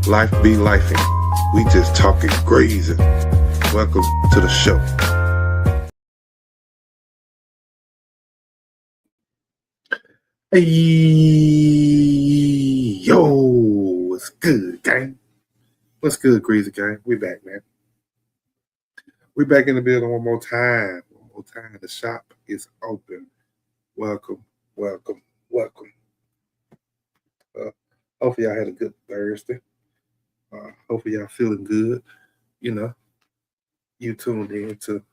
Life be lifing. We just talking grazing. Welcome to the show. Hey, yo, what's good, gang? What's good, Greasy gang? We back, man. We back in the building one more time. One more time. The shop is open. Welcome, welcome, welcome. Hopefully y'all had a good Thursday. Hopefully y'all feeling good. You know, you tuned in to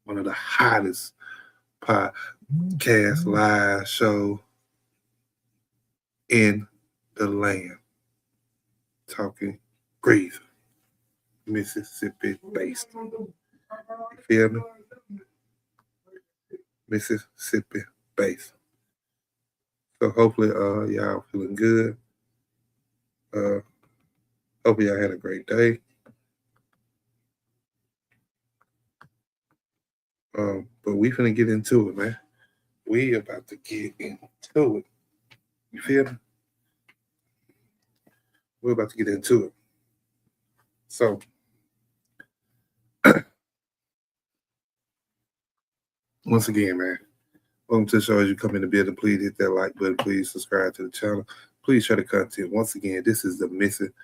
one of the hottest podcast live show in the land. Talking Greasy, Mississippi based. You feel me? Mississippi based. So hopefully y'all feeling good. Hopefully y'all had a great day. But we finna get into it, man. We about to get into it. You feel me? We're about to get into it. So once again, man, welcome to the show. As you come in the building, please hit that like button. Please subscribe to the channel. Please share the content. Once again, this is the Mississippi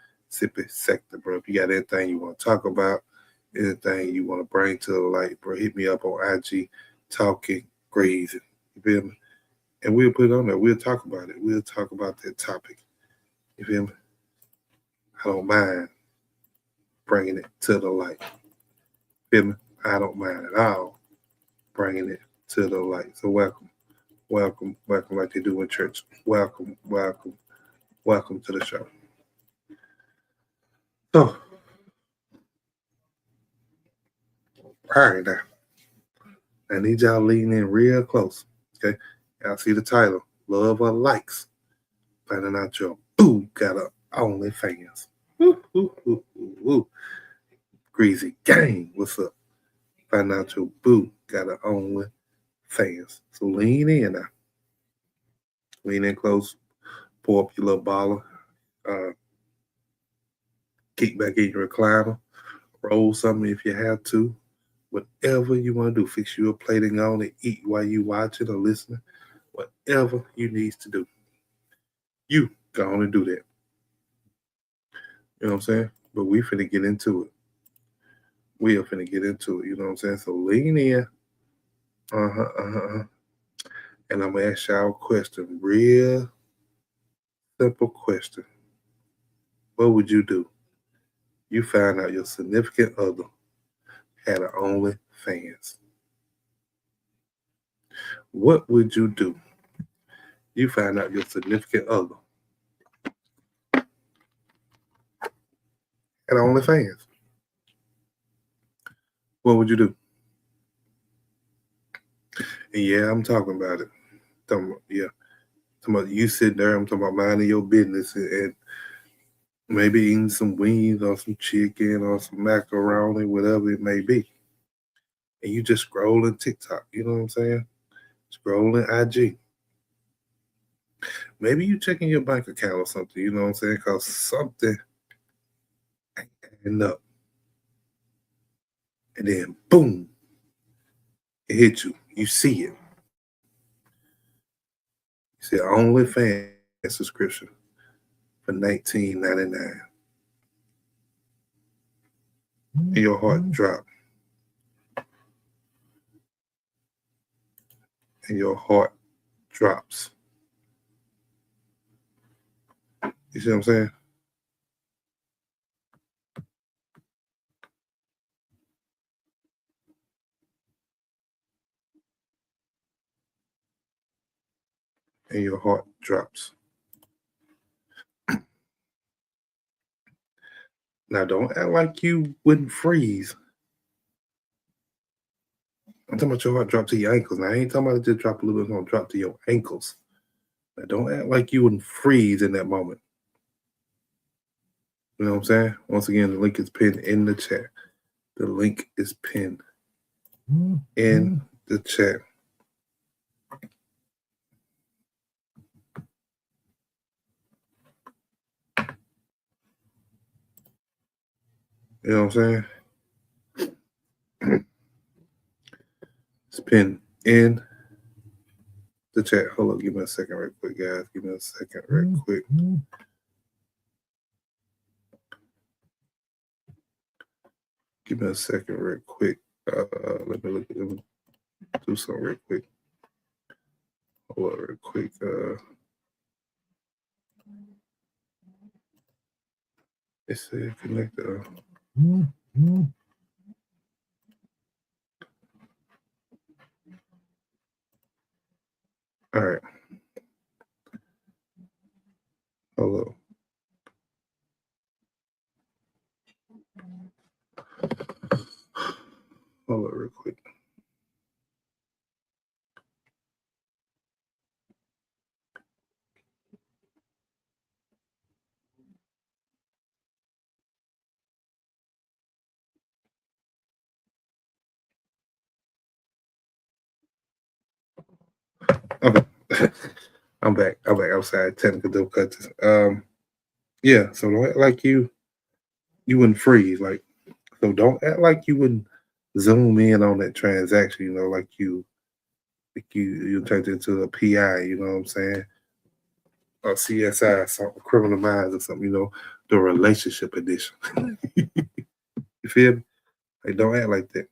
sector, bro. If you got anything you want to talk about, anything you want to bring to the light, bro, hit me up on IG, Talking Grazing. You feel me? And we'll put it on there. We'll talk about it. We'll talk about that topic. You feel me? I don't mind bringing it to the light. Feel me? I don't mind at all bringing it to the light. So welcome, welcome, welcome, like they do in church. Welcome, welcome, welcome to the show. So, all right now. I need y'all leaning in real close. Okay. Y'all see the title. Love or likes. Finding out your boo got a OnlyFans. Woo, woo, woo, woo, woo. Greasy gang, what's up? Find out your boo got a OnlyFans. So lean in now. Lean in close. Pour up your little baller. Kick back in your recliner. Roll something if you have to. Whatever you want to do. Fix you a plate and go on and eat while you watching or listening. Whatever you need to do. You go on and do that. You know what I'm saying? But we finna get into it. We are finna get into it. You know what I'm saying? So lean in. And I'm gonna ask y'all a question. Real simple question. What would you do? You found out your significant other had an OnlyFans. What would you do? You found out your significant other had OnlyFans. What would you do? And yeah, I'm talking about it. Talking about you sitting there. I'm talking about minding your business and maybe eating some wings or some chicken or some macaroni, whatever it may be. And you just scrolling TikTok. You know what I'm saying? Scrolling IG. Maybe you checking your bank account or something. You know what I'm saying? Because something ain't adding up. And then boom, it hit you. You see it. You see OnlyFans subscription for $19.99. And your heart dropped. And your heart drops. You see what I'm saying? And your heart drops. Now, don't act like you wouldn't freeze. I'm talking about your heart drop to your ankles. Now, I ain't talking about it just drop a little bit, it's going to drop to your ankles. Now, don't act like you wouldn't freeze in that moment. You know what I'm saying? Once again, the link is pinned in the chat. The link is pinned in the chat. You know what I'm saying? It's pinned in the chat. Hold up, give me a second, right quick, guys. Give me a second, right quick. Give me a second, real quick. Let me do something real quick. Hold up, real quick. It said connect. All right. Hold up. Hold up, real quick. Okay. I'm back. I'm back outside. Technical difficulties. Yeah. So don't act like you wouldn't freeze. Like, so don't act like you wouldn't zoom in on that transaction. You know, you turned into a PI. You know what I'm saying? Or CSI, something, Criminal Minds or something. You know, the relationship edition. You feel me? Like, don't act like that.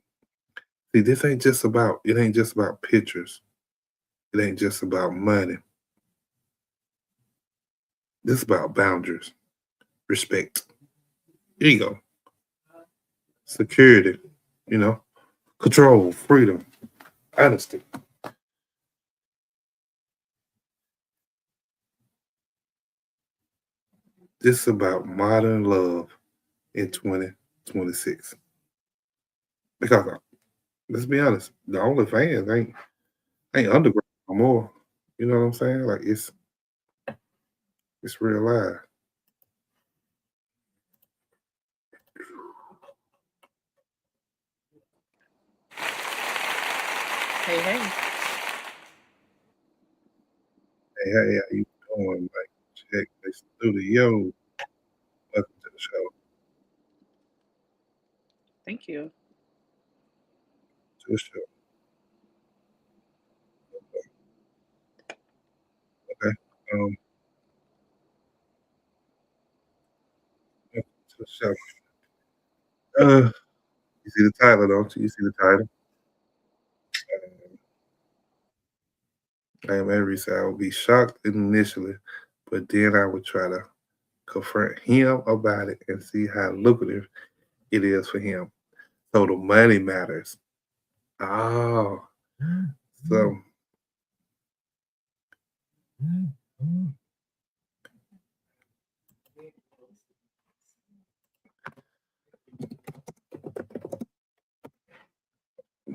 See, this ain't just about. It ain't just about pictures. It ain't just about money. This is about boundaries, respect, ego, security, you know, control, freedom, honesty. This is about modern love in 2026. Because let's be honest, the OnlyFans ain't underground no more. You know what I'm saying? Like it's real life. Hey, hey. Hey, how you doing? Like, check the studio. Welcome to the show. Thank you. To the show. Okay. Um, welcome to the show. You see the title, don't you? You see the title? I am every side. I would be shocked initially, but then I would try to confront him about it and see how lucrative it is for him. So the money matters. Oh, so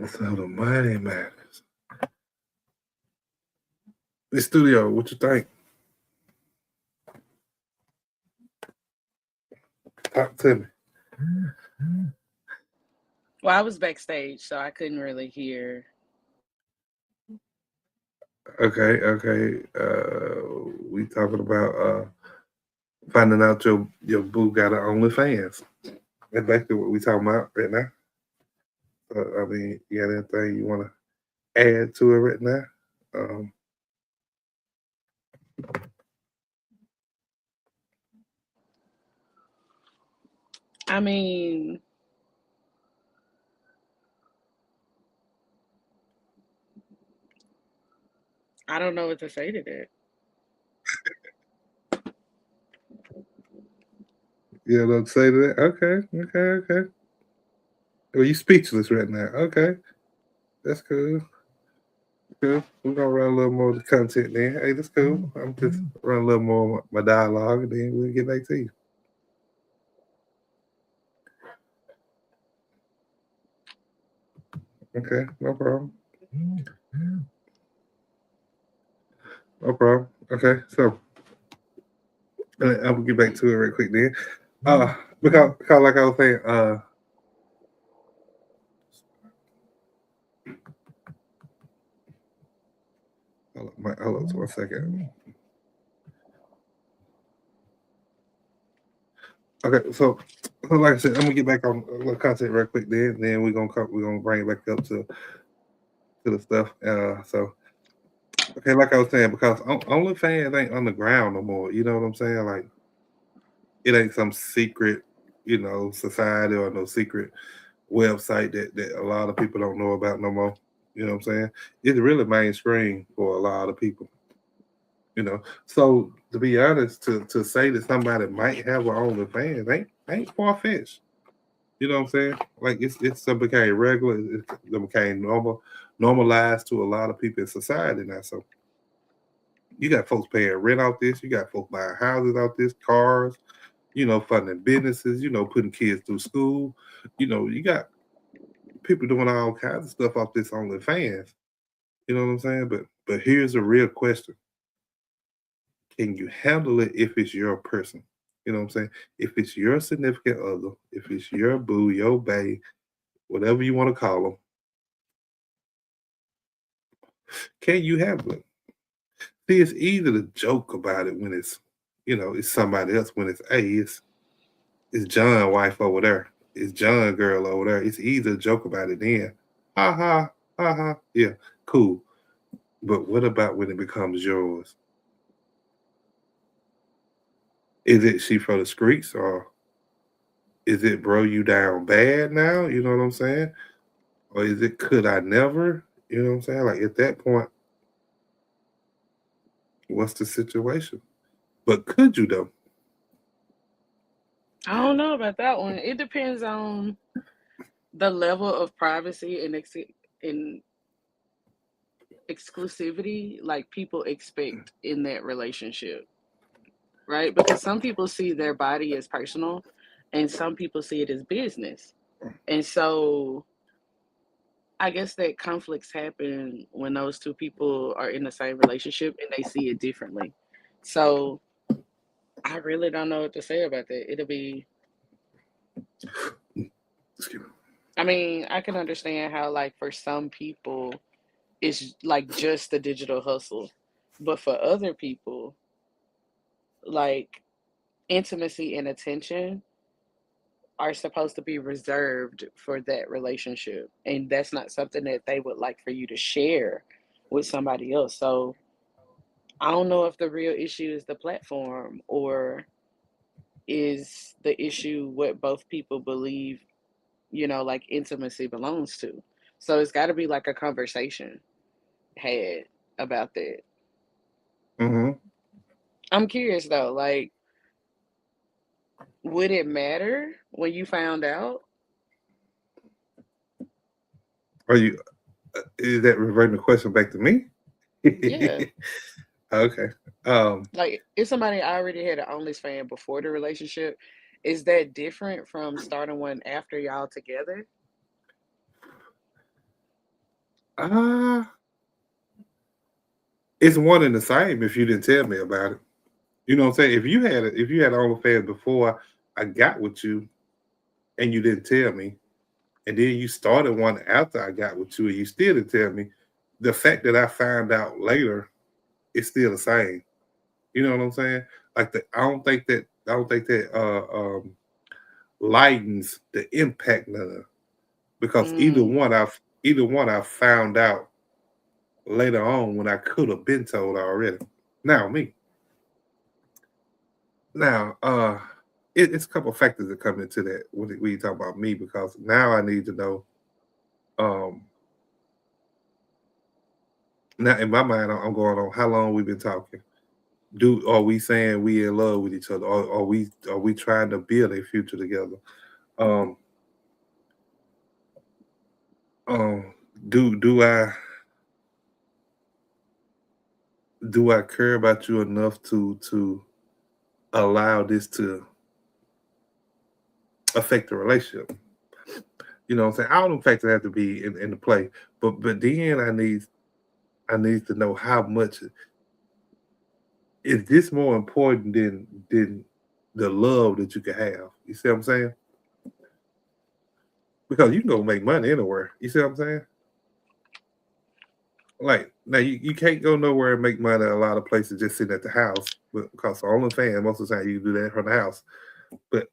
so the money matters. The studio, what you think? Talk to me. Well, I was backstage, so I couldn't really hear. Okay, okay. We talking about finding out your boo got an OnlyFans. That's basically what we talking about right now. I mean, you got anything you want to add to it right now? Um, I mean, I don't know what to say to that. you know what I'm saying to that? Okay, okay, okay. Well, you speechless right now. Okay, that's cool. Cool. We're gonna run a little more of the content then. Hey, that's cool. I'm just run a little more of my dialogue, and then we'll get back to you. Okay, no problem. No problem. Okay, so I will get back to it real quick then. Because like I was saying, hold on to 1 second. Okay, so like I said, I'm gonna get back on a little content real quick. Then we're gonna bring it back up to the stuff. So okay, like I was saying, because OnlyFans ain't underground no more. You know what I'm saying? Like it ain't some secret, society or no secret website that a lot of people don't know about no more. You know what I'm saying? It's really mainstream for a lot of people. You know, so to be honest, to say that somebody might have an OnlyFans ain't far fetched. You know what I'm saying? Like it's became regular. It became normalized to a lot of people in society now. So you got folks paying rent out this. You got folks buying houses out this, cars. Funding businesses. Putting kids through school. You got people doing all kinds of stuff off this OnlyFans. You know what I'm saying? But here's a real question: can you handle it if it's your person? You know what I'm saying? If it's your significant other, if it's your boo, your bae, whatever you want to call them, can you handle it? See, it's easy to joke about it when it's somebody else. When it's John wife over there, it's John girl over there. It's easy to joke about it then. Ha ha, ha ha. Yeah, cool. But what about when it becomes yours? Is it she for the streets or is it bro you down bad now? You know what I'm saying? Or is it could I never? You know what I'm saying? Like at that point, what's the situation? But could you though? I don't know about that one. It depends on the level of privacy and exclusivity like people expect in that relationship, right? Because some people see their body as personal and some people see it as business. And so I guess that conflicts happen when those two people are in the same relationship and they see it differently. So I really don't know what to say about that. It'll be, Excuse me. I mean, I can understand how, like, for some people, it's like just the digital hustle. But for other people, like, intimacy and attention are supposed to be reserved for that relationship. And that's not something that they would like for you to share with somebody else. So I don't know if the real issue is the platform or is the issue what both people believe, like intimacy belongs to. So it's got to be like a conversation had about that. Mm-hmm. I'm curious though, like, would it matter when you found out? Are you? Is that reverting the question back to me? Yeah. Okay. Um. Like, if somebody already had an OnlyFans before the relationship, is that different from starting one after y'all together? Uh it's one and the same if you didn't tell me about it. You know what I'm saying? If you had OnlyFans before I got with you and you didn't tell me, and then you started one after I got with you and you still didn't tell me, the fact that I found out later is still the same. You know what I'm saying? Like I don't think that lightens the impact none because Mm, either one I found out later on when I could have been told already. Now me. Now it's a couple of factors that come into that when you talk about me because now I need to know um now in my mind I'm going on how long we've been talking. Do Are we saying we in love with each other? Or are we trying to build a future together? Um um do I care about you enough to allow this to affect the relationship? You know what I'm saying? All them factors have to be in the play. But then I need to know how much is this more important than the love that you can have. You see what I'm saying? Because you can go make money anywhere. You see what I'm saying? Like now you can't go nowhere and make money at a lot of places just sitting at the house. But because OnlyFans, most of the time you can do that from the house. But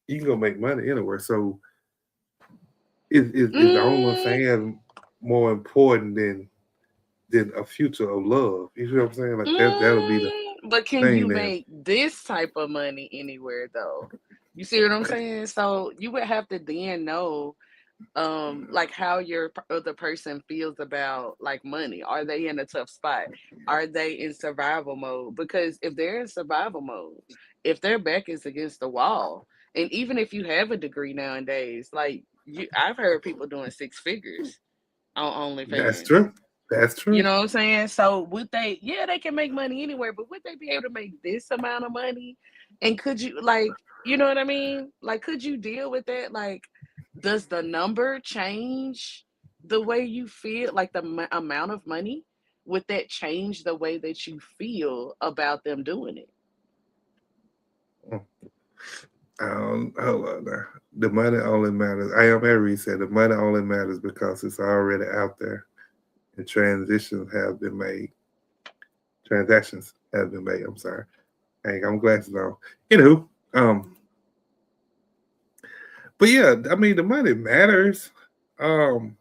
You can go make money anywhere. So is the Mm, OnlyFans more important than a future of love? You see what I'm saying? Like that'll be the but can you thing there. make this type of money anywhere though? You see what I'm saying? So you would have to then know like how your other person feels about like money. Are they in a tough spot? Are they in survival mode? Because if they're in survival mode, if their back is against the wall, and even if you have a degree nowadays, like I've heard people doing six figures on That's OnlyFans. true. That's You true. know what I'm saying? So would they, yeah, they can make money anywhere, but would they be able to make this amount of money? And could you like, you know what I mean? Like, could you deal with that? Like, does the number change the way you feel? Like the amount of money? Would that change the way that you feel about them doing it? Mm. Hold on now. The money only matters. I am Aries said the money only matters because it's already out there and transitions have been made. Transactions have been made. I'm sorry. I ain't got my glasses on. Anywho, um, but yeah, I mean the money matters. Um,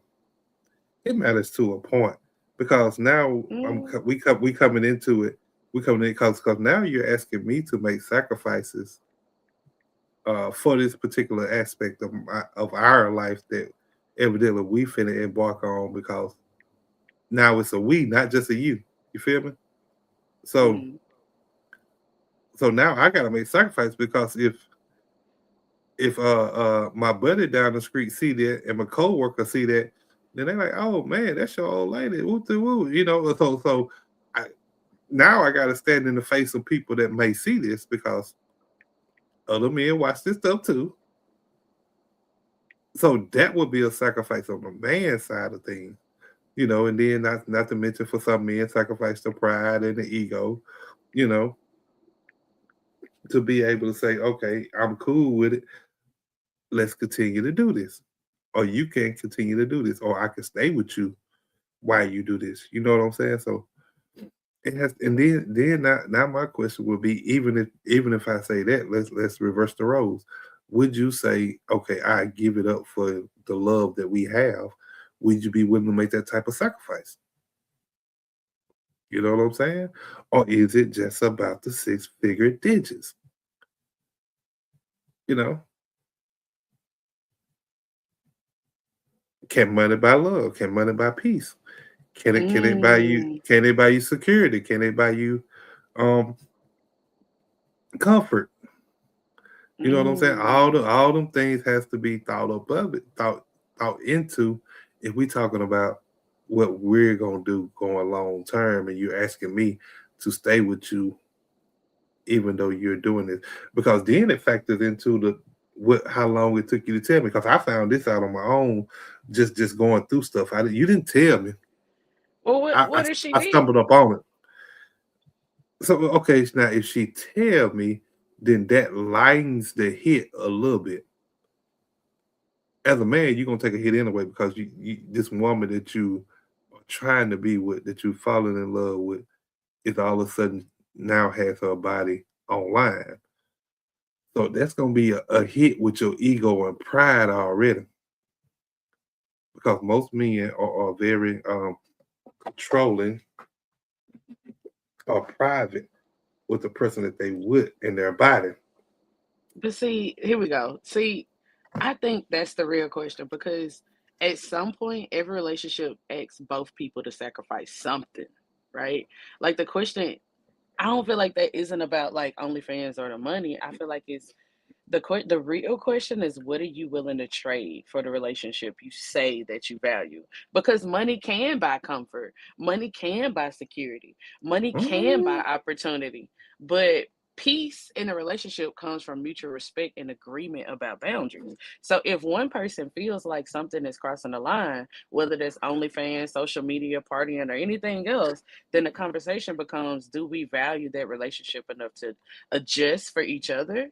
it matters to a point because now Mm, we coming into it. We coming in because now you're asking me to make sacrifices for this particular aspect of our life that evidently we finna embark on because now it's a we, not just a you. You feel me? So mm, so now I gotta make sacrifice because if my buddy down the street see that and my coworker see that, then they're like, oh man, that's your old lady. Woo woo. You know, so I now I gotta stand in the face of people that may see this because other men watch this stuff too. So that would be a sacrifice on the man's side of things, you know, and then not to mention for some men sacrifice the pride and the ego, you know, to be able to say, okay, I'm cool with it. Let's continue to do this. Or you can continue to do this, or I can stay with you while you do this. You know what I'm saying? So it has, and then now my question would be, even if I say that, let's reverse the roles. Would you say, okay, I give it up for the love that we have? Would you be willing to make that type of sacrifice? You know what I'm saying? Or is it just about the six-figure digits? You know, can money buy love? Can money buy peace? Can it buy you? mm, Can it buy you security? Can it buy you um comfort? You know what I'm saying? mm. All them things has to be thought up of it, thought into if we talking about what we're gonna do going long term, and you're asking me to stay with you even though you're doing this, because then it factors into the what how long it took you to tell me. Because I found this out on my own, just going through stuff. You didn't tell me. Well, I, I what if she I did? stumbled up on it. So okay, now if she tell me, then that lightens the hit a little bit. As a man, you're gonna take a hit anyway because you this woman that you are trying to be with, that you falling in love with, is all of a sudden now has her body online. So that's gonna be a hit with your ego and pride already. Because most men are very controlling or private with the person that they with in their body. But see, here we go. See, I think that's the real question because at some point, every relationship asks both people to sacrifice something, right? Like the question, I don't feel like that isn't about like OnlyFans or the money. I feel like it's the real question is what are you willing to trade for the relationship you say that you value? Because money can buy comfort, money can buy security, money can buy Mm, opportunity, but peace in a relationship comes from mutual respect and agreement about boundaries. So if one person feels like something is crossing the line, whether that's OnlyFans, social media, partying, or anything else, then the conversation becomes, do we value that relationship enough to adjust for each other?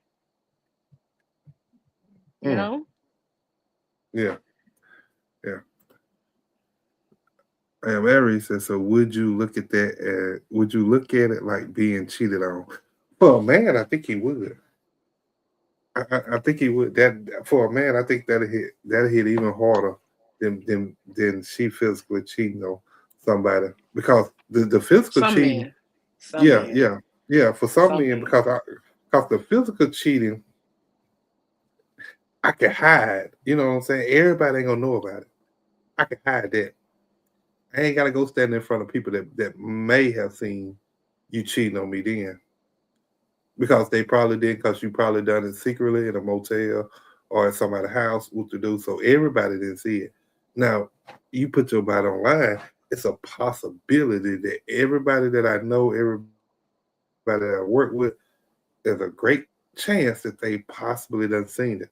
You mm, know? yeah, yeah. Aries says, so would you look at that would you look at it like being cheated on? Well, man, I think he would. I think he would that for a man. I think that hit even harder than she physically cheating on somebody because the physical Some cheating, men, some yeah, men, yeah, yeah. For some some men, men. because the physical cheating, I can hide. You know what I'm saying? Everybody ain't gonna know about it. I can hide that. I ain't gotta go stand in front of people that may have seen you cheating on me then. Because they probably did, because you probably done it secretly in a motel or at somebody's house, what to do. So everybody didn't see it. Now, you put your body online, it's a possibility that everybody that I know, everybody that I work with, there's a great chance that they possibly done seen it.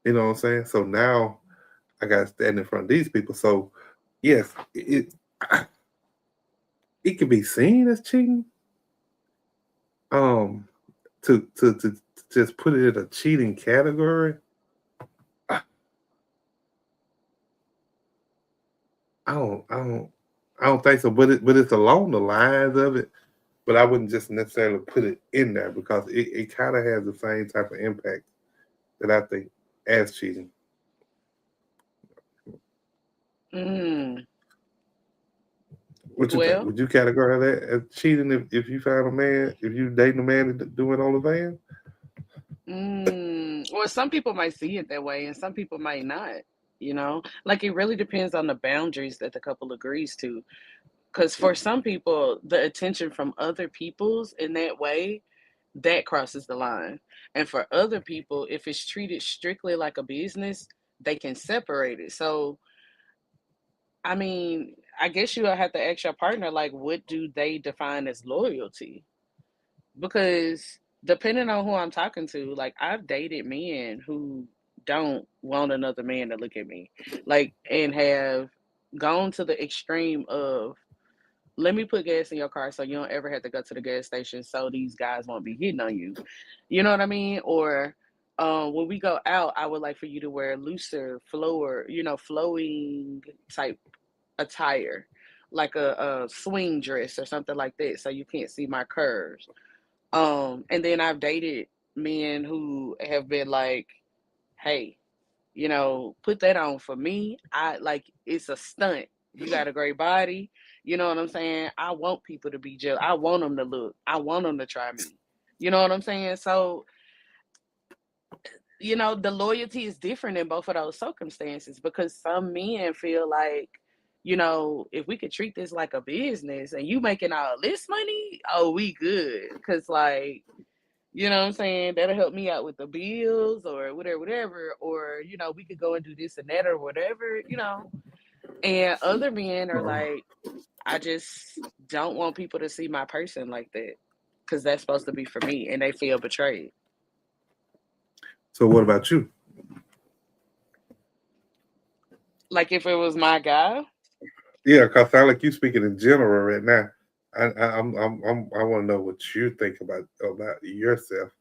You know what I'm saying? So now I got to stand in front of these people. So yes, it can be seen as cheating. Um, to just put it in a cheating category, I, I don't think so. But it's along the lines of it. But I wouldn't just necessarily put it in there because it kind of has the same type of impact that I think as cheating. Mm, What you think? well, Would you categorize that as cheating if you found a man, if you dating a man doing OnlyFans? well, some people might see it that way, and some people might not. Like it really depends on the boundaries that the couple agrees to. Because for some people, the attention from other people's in that way, that crosses the line. And for other people, if it's treated strictly like a business, they can separate it. So, I mean, I guess you'll have to ask your partner, like, what do they define as loyalty? Because depending on who I'm talking to, like, I've dated men who don't want another man to look at me, like, and have gone to the extreme of, let me put gas in your car so you don't ever have to go to the gas station so these guys won't be hitting on you. You know what I mean? Or when we go out, I would like for you to wear looser, flowing type attire, like a swing dress or something like that, so you can't see my curves. And then I've dated men who have been like, hey, put that on for me. I like it's a stunt. You got a great body. You know what I'm saying? I want people to be jealous. I want them to look. I want them to try me. You know what I'm saying? So, the loyalty is different in both of those circumstances because some men feel like, if we could treat this like a business and you making all this money, oh, we good. Cause like, you know what I'm saying? That'll help me out with the bills or whatever, whatever. Or, we could go and do this and that or whatever. And other men are like, I just don't want people to see my person like that because that's supposed to be for me. And they feel betrayed. So what about you? Like if it was my guy, Yeah, cause sound like you speaking in general right now. I want to know what you think about yourself,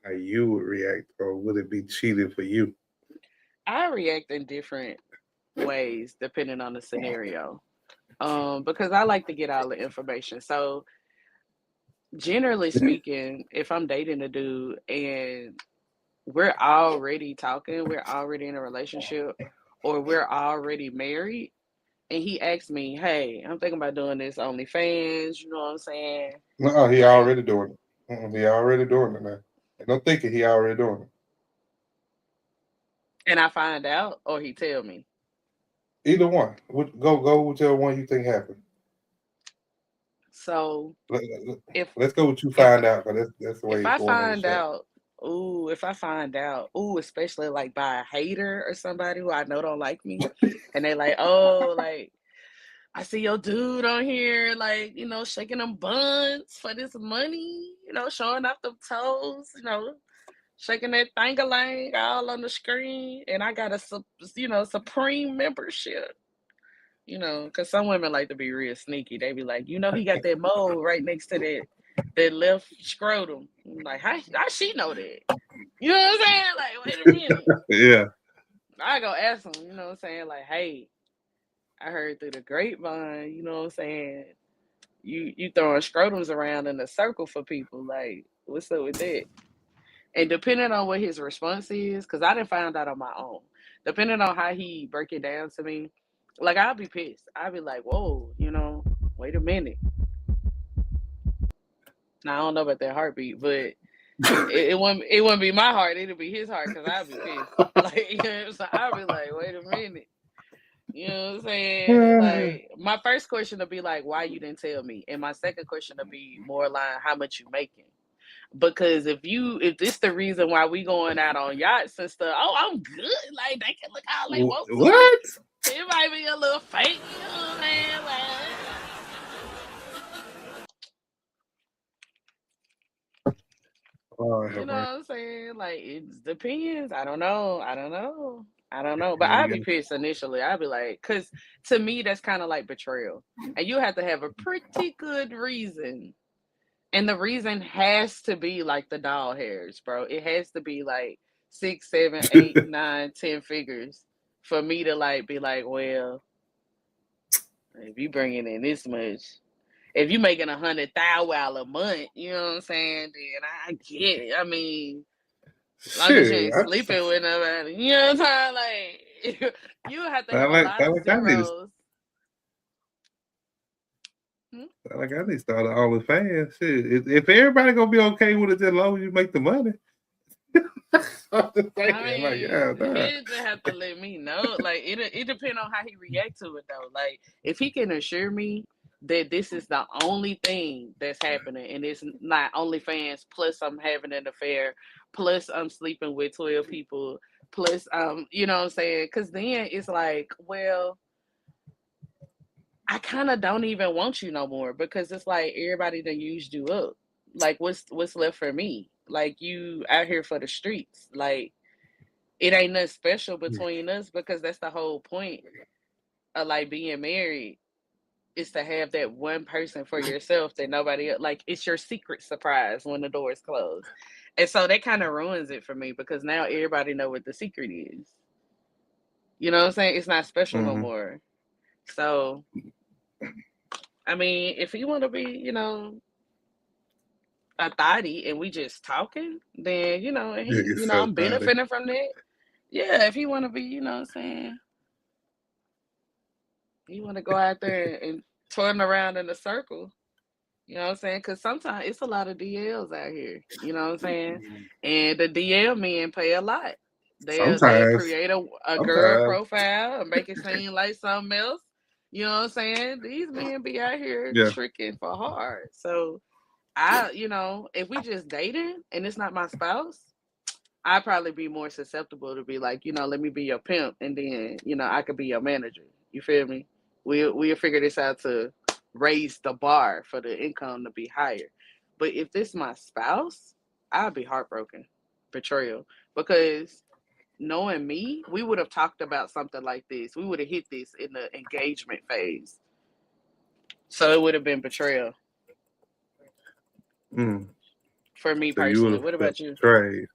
how you would react, or would it be cheating for you? I react in different ways depending on the scenario. Because I like to get all the information. So generally speaking, if I'm dating a dude and we're already talking, we're already in a relationship, or we're already married, and he asks me, "Hey, I'm thinking about doing this OnlyFans," you know what I'm saying? No, he Like, already doing it. He already doing it now. And I'm thinking he already doing it. and I find out, or he tell me. Either one. Go whichever one you think happened. So Let, if us go with you if find out, because that's the way if it's I going in the find chat. out, if I find out, especially like by a hater or somebody who I know don't like me, and they like, oh, like I see your dude on here, like, shaking them buns for this money, showing off them toes, shaking that thing-a-lang all on the screen. And I got a, Supreme membership, because some women like to be real sneaky. They be like, he got that mole right next to that left scrotum. I'm like, how she know that? You know what I'm saying? Like, wait a minute. Yeah. I go ask them, you know what I'm saying? Like, hey, I heard through the grapevine, you know what I'm saying? You throwing scrotums around in a circle for people. Like, what's up with that? And depending on what his response is, because I didn't find out on my own, depending on how he break it down to me, like I'll be pissed. I'll be like, whoa, wait a minute. Now I don't know about that heartbeat, but it wouldn't be my heart. It'll be his heart because I'll be pissed. Like so I'll be like, wait a minute. You know what I'm saying? Like my first question will be like, why you didn't tell me? And my second question will be more like, how much you making? Because if this the reason why we going out on yachts and stuff, oh, I'm good. Like they can look how they want to. What? It might be a little fake, you know what I'm saying? Like, Oh, you know man. what I'm saying? Like it depends. I don't know. I don't know. I don't know. But Yeah, I'd you be pissed initially. I'd be like, because to me that's kind of like betrayal, and you have to have a pretty good reason. And the reason has to be like the doll hairs, bro. It has to be like six, seven, eight, got 9, 10 figures for me to like be like, well, if you bringing in this much, if you making $100,000 a month, you know what I'm saying? Then I get it. I mean, as long as you shit. ain't sleeping with nobody, you know what I'm saying? Like you have to have Sound a like lot sound of like I need to zeros. Hmm? sound like I need to start an OnlyFans. Shit. If everybody gonna be okay with it as long as you make the money. I'm just I saying, like, yeah, mean, nah. he just have to let me know. Like it depends on how he react to it though. Like if he can assure me that this is the only thing that's happening and it's not OnlyFans plus I'm having an affair, plus I'm sleeping with 12 people, plus you know what I'm saying? Cause then it's like, well, I kinda don't even want you no more because it's like everybody done used you up. Like what's left for me? Like you out here for the streets. Like it ain't nothing special between us because that's the whole point of like being married is to have that one person for yourself that nobody else, like it's your secret surprise when the door is closed. And so that kind of ruins it for me because now everybody know what the secret is. You know what I'm saying? It's not special no Mm-hmm. more. So I mean, if you want to be, a thotty and we just talking, then and Yeah, he, it's so I'm funny. benefiting from that. Yeah, if he want to be, what I'm saying, he want to go out there and turn around in a circle. You know what I'm saying? Because sometimes it's a lot of DLs out here. You know what I'm saying? And the DL men pay a lot. They'll Sometimes, create a girl sometimes, profile and make it seem like something else. You know what I'm saying? These men be out here yeah. tricking for hard. So if we just dating and it's not my spouse, I'd probably be more susceptible to be like, let me be your pimp, and then I could be your manager. You feel me? We'll figure this out to raise the bar for the income to be higher. But if this my spouse, I'd be heartbroken, betrayal, because knowing me, we would have talked about something like this. We would have hit this in the engagement phase, so it would have been betrayal Mm. for me So you would personally. have What felt about you? betrayed.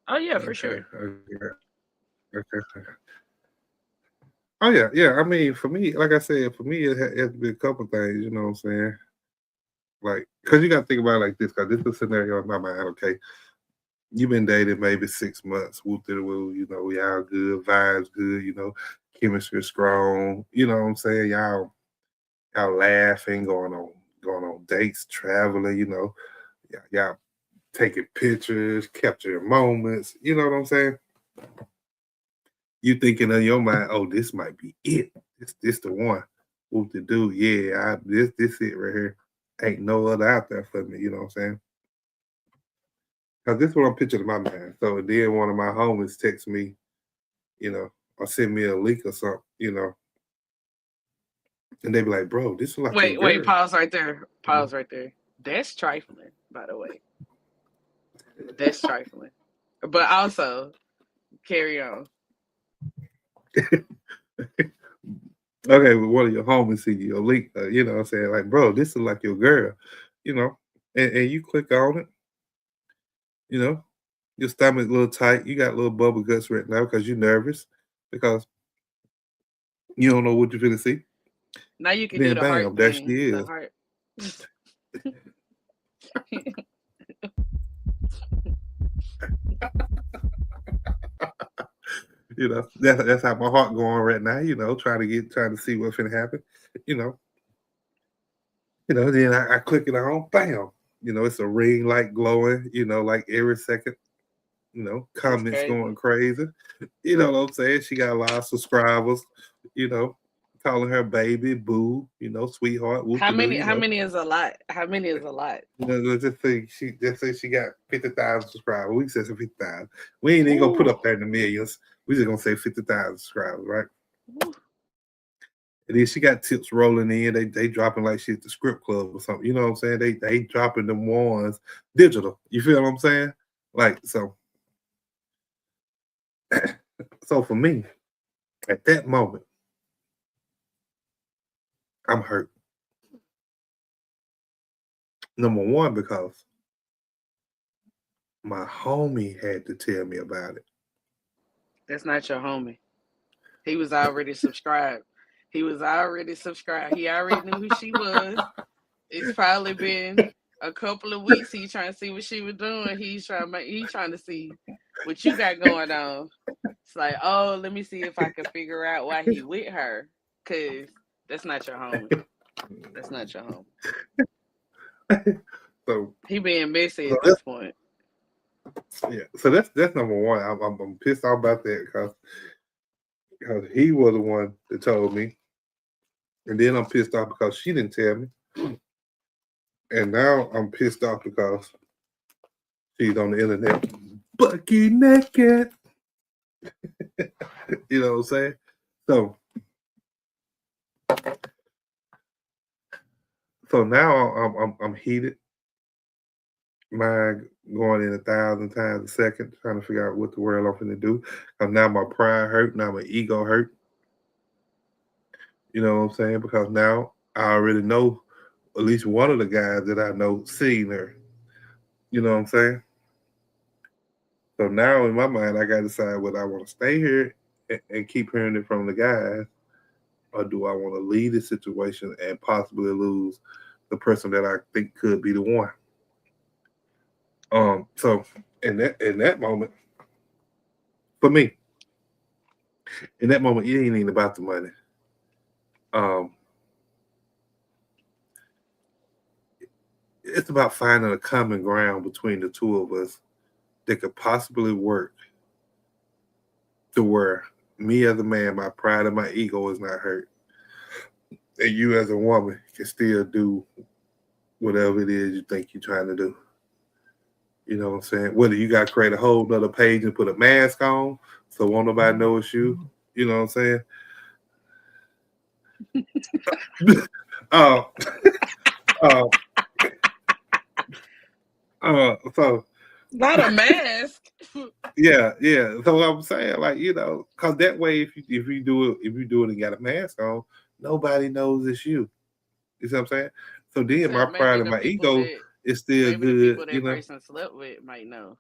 Oh yeah, for Okay, sure. okay. Oh yeah, yeah. I mean, for me, like I said, for me, it has to be a couple things. You know what I'm saying? Like, cause you got to think about it like this. Cause this is a scenario in my mind. Okay, you've been dating maybe 6 months. Woo to the woo. Y'all good, vibes good. Chemistry strong. You know what I'm saying? Y'all laughing, going on dates, traveling. Y'all taking pictures, capturing moments. You know what I'm saying? You thinking in your mind, oh, this might be it. This the one. What to do? Yeah, this it right here. Ain't no other out there for me. You know what I'm saying? Cause this is what I'm picturing in my mind. So then one of my homies text me, or send me a link or something, and they be like, bro, this is like your Wait, girl. pause right there. You know? Pause right there. That's trifling, by the way. That's trifling. But also, carry on. Okay, but one of your homies see your link, you know what I'm saying? Like, bro, this is like your girl, you know, and you click on it, you know, your stomach a little tight, you got little bubble guts right now because you're nervous because you don't know what you're gonna see. Now you can do Then the heart bam, there she thing. The is. heart. That's how my heart going right now. Trying to see what's gonna happen. You know, Then I click it on, bam. It's a ring light glowing. Like every second. That's Comments crazy. going crazy. You know what I'm saying? She got a lot of subscribers. You know, calling her baby, boo. Sweetheart, whoop How de doo. many? How many is a lot? How many is a lot? Let's just say she got 50,000 subscribers. We said 50,000. We ain't even gonna put Ooh, up there in the millions. We just gonna say 50,000 subscribers, right? ooh. And then she got tips rolling in. They dropping like shit at the script club or something. You know what I'm saying? They dropping them ones digital. You feel what I'm saying? Like so. So for me, at that moment, I'm hurt. Number one, because my homie had to tell me about it. That's not your homie. He was already subscribed. He was already subscribed. He already knew who she was. It's probably been a couple of weeks. He trying to see what she was doing. He trying to see what you got going on. It's like, oh, let me see if I can figure out why he with her. Cause that's not your homie. That's not your homie. So, He being messy so at that's this point. yeah. So that's number one. I'm pissed off about that because he was the one that told me, and then I'm pissed off because she didn't tell me, and now I'm pissed off because she's on the internet, bucky naked. You know what I'm saying? So so now I'm heated. Mind going in 1,000 times a second, trying to figure out what the world I'm finna do. Cause now my pride hurt, now my ego hurt. You know what I'm saying? Because now I already know at least one of the guys that I know seen her. You know what I'm saying? So now in my mind, I got to decide whether I want to stay here and keep hearing it from the guys, or do I want to leave the situation and possibly lose the person that I think could be the one. So in that moment, for me, in that moment, it ain't even about the money. Um, it's about finding a common ground between the two of us that could possibly work to where me as a man, my pride and my ego is not hurt, and you as a woman can still do whatever it is you think you're trying to do. You know what I'm saying? Whether you got to create a whole other page and put a mask on so won't nobody know it's you. You know what I'm saying? uh, uh, so Not a mask. yeah, yeah. So what I'm saying, like, cause that way, if you do it and got a mask on, nobody knows it's you. You see what I'm saying? So then my Except pride and my ego is still maybe the good. people that person slept with might know.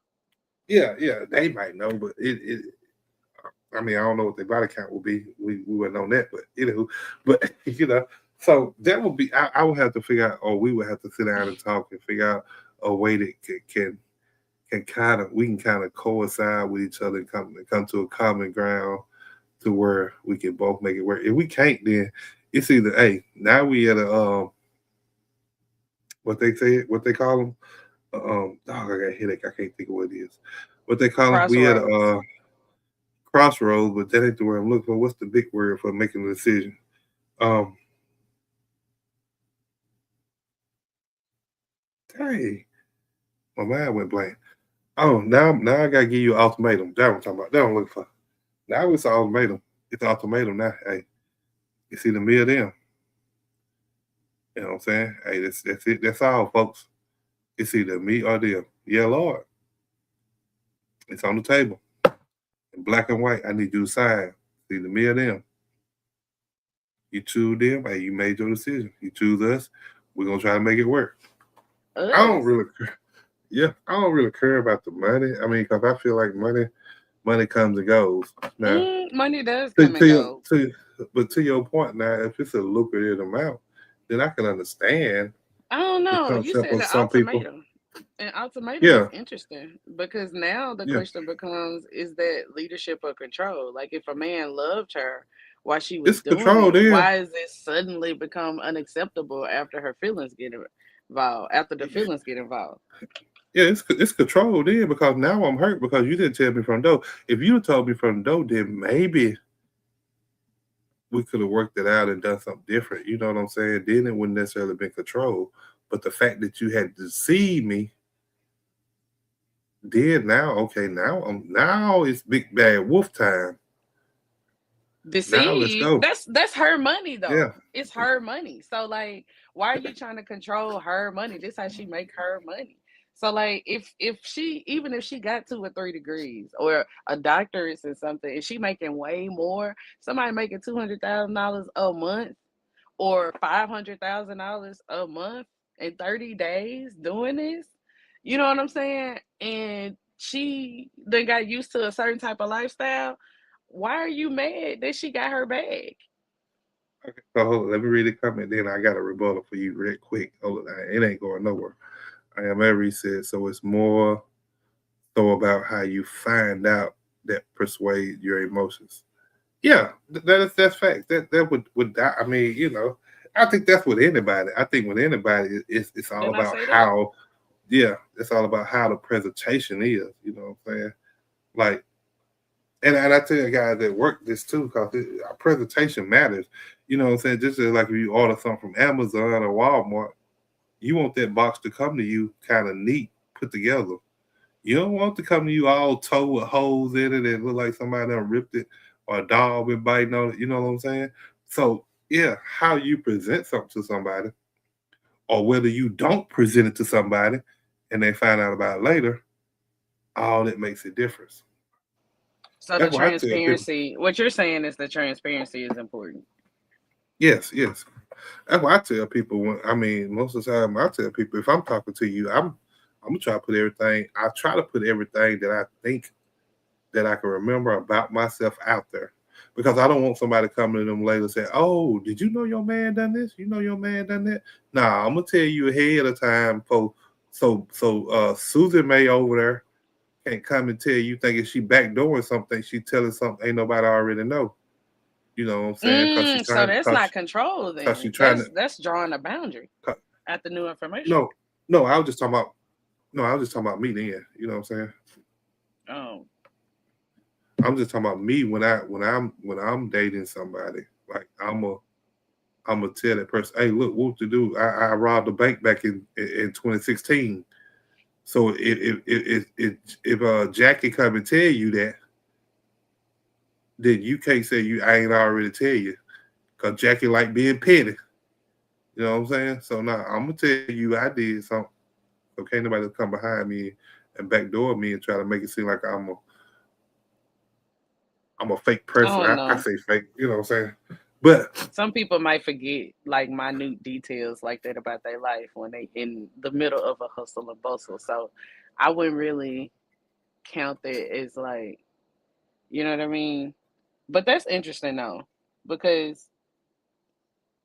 Yeah, yeah. They might know, but it. I mean, I don't know what their body count will be. We wouldn't know that, but but so that would be. I would have to figure out, or we would have to sit down and talk and figure out a way that can kind of coincide with each other and come to a common ground to where we can both make it work. If we can't, then it's either hey, now we at a what they call them dog, I got a headache. I can't think of what it is. What they call them? We at a Crossroads. crossroads, but that ain't the word I'm looking for. What's the big word for making a decision? Um, hey, my mind went blank. Oh, now I gotta give you an ultimatum. That what I'm talking about. That what I'm looking for. Now it's an ultimatum. It's an ultimatum now. Hey, it's either me or them. You know what I'm saying? Hey, that's it. That's all, folks. It's either me or them. Yeah, Lord. It's on the table in black and white. I need you to sign. It's either me or them. You choose them. Hey, you made your decision. You choose us. We're gonna try to make it work. I don't Us. really, yeah, I don't really care about the money. I mean, because I feel like money comes and goes. Now, Money does to, come to and your, go. to, but to your point, now, if it's a lucrative amount, then I can understand I don't the know. You concept said of an some people. ultimatum. And ultimatum is Yeah, interesting because now the yeah. question becomes, is that leadership or control? Like if a man loved her while she was It's doing control it, then. why is it suddenly become unacceptable after her feelings get involved, after the feelings get involved? Yeah, it's control then because now I'm hurt because you didn't tell me from the door. If you told me from the door, then maybe we could have worked it out and done something different. You know what I'm saying? Then it wouldn't necessarily been control. But the fact that you had deceived me, then now, okay, now it's big bad wolf time. Now let's Deceive, go. that's her money Yeah. though. It's her money. So like why are you trying to control her money? This how she make her money. So like if she, even if she got 2 or 3 degrees or a doctorate or something, and she making way more, somebody making $200,000 a month or $500,000 a month in 30 days doing this, you know what I'm saying? And she then got used to a certain type of lifestyle. Why are you mad that she got her bag? Okay. So let me read the comment. Then I got a rebuttal for you real quick. Hold on. It ain't going nowhere. I am every said so. It's more so about how you find out that persuade your emotions. Yeah, that's fact. That would die. I mean, I think that's with anybody. I think with anybody, it's all Didn't I about say that? how. Yeah, it's all about how the presentation is. You know what I'm saying? Like, and I tell you guys that work this too because our presentation matters. You know what I'm saying? Just as like if you order something from Amazon or Walmart, you want that box to come to you kind of neat, put together. You don't want to come to you all toe with holes in it and look like somebody done ripped it or a dog been biting on it. You know what I'm saying? So yeah, how you present something to somebody, or whether you don't present it to somebody and they find out about it later, all that makes a difference. So the That's why I tell people, transparency, what you're saying is the transparency is important. yes, yes. That's why I tell people when I mean most of the time I tell people if I'm talking to you, I'm gonna try to put everything. I try to put everything that I think that I can remember about myself out there. Because I don't want somebody coming to them later and say, "Oh, did you know your man done this? You know your man done that?" Nah, I'm gonna tell you ahead of time, so Susan May over there can't come and tell you thinking she backdooring something. She telling something ain't nobody already know. You know what I'm saying? Cause she's So trying, that's not control cause she then. trying to. That's drawing a boundary at the new information. No, no, I was just talking about. No, I was just talking about me then. You know what I'm saying? Oh. I'm just talking about me when I'm dating somebody. Like I'm gonna tell that person, hey, look, what to do? I robbed a bank back in 2016. So if Jackie come and tell you that, then you can't say you I ain't already tell you, cause Jackie like being petty. You know what I'm saying? So now I'm gonna tell you I did something. So can't nobody come behind me and backdoor me and try to make it seem like I'm a fake I person. don't I know. say fake. You know what I'm saying? But Some people might forget like minute details like that about their life when they in the middle of a hustle and bustle. So I wouldn't really count that as like, you know what I mean? But that's interesting though, because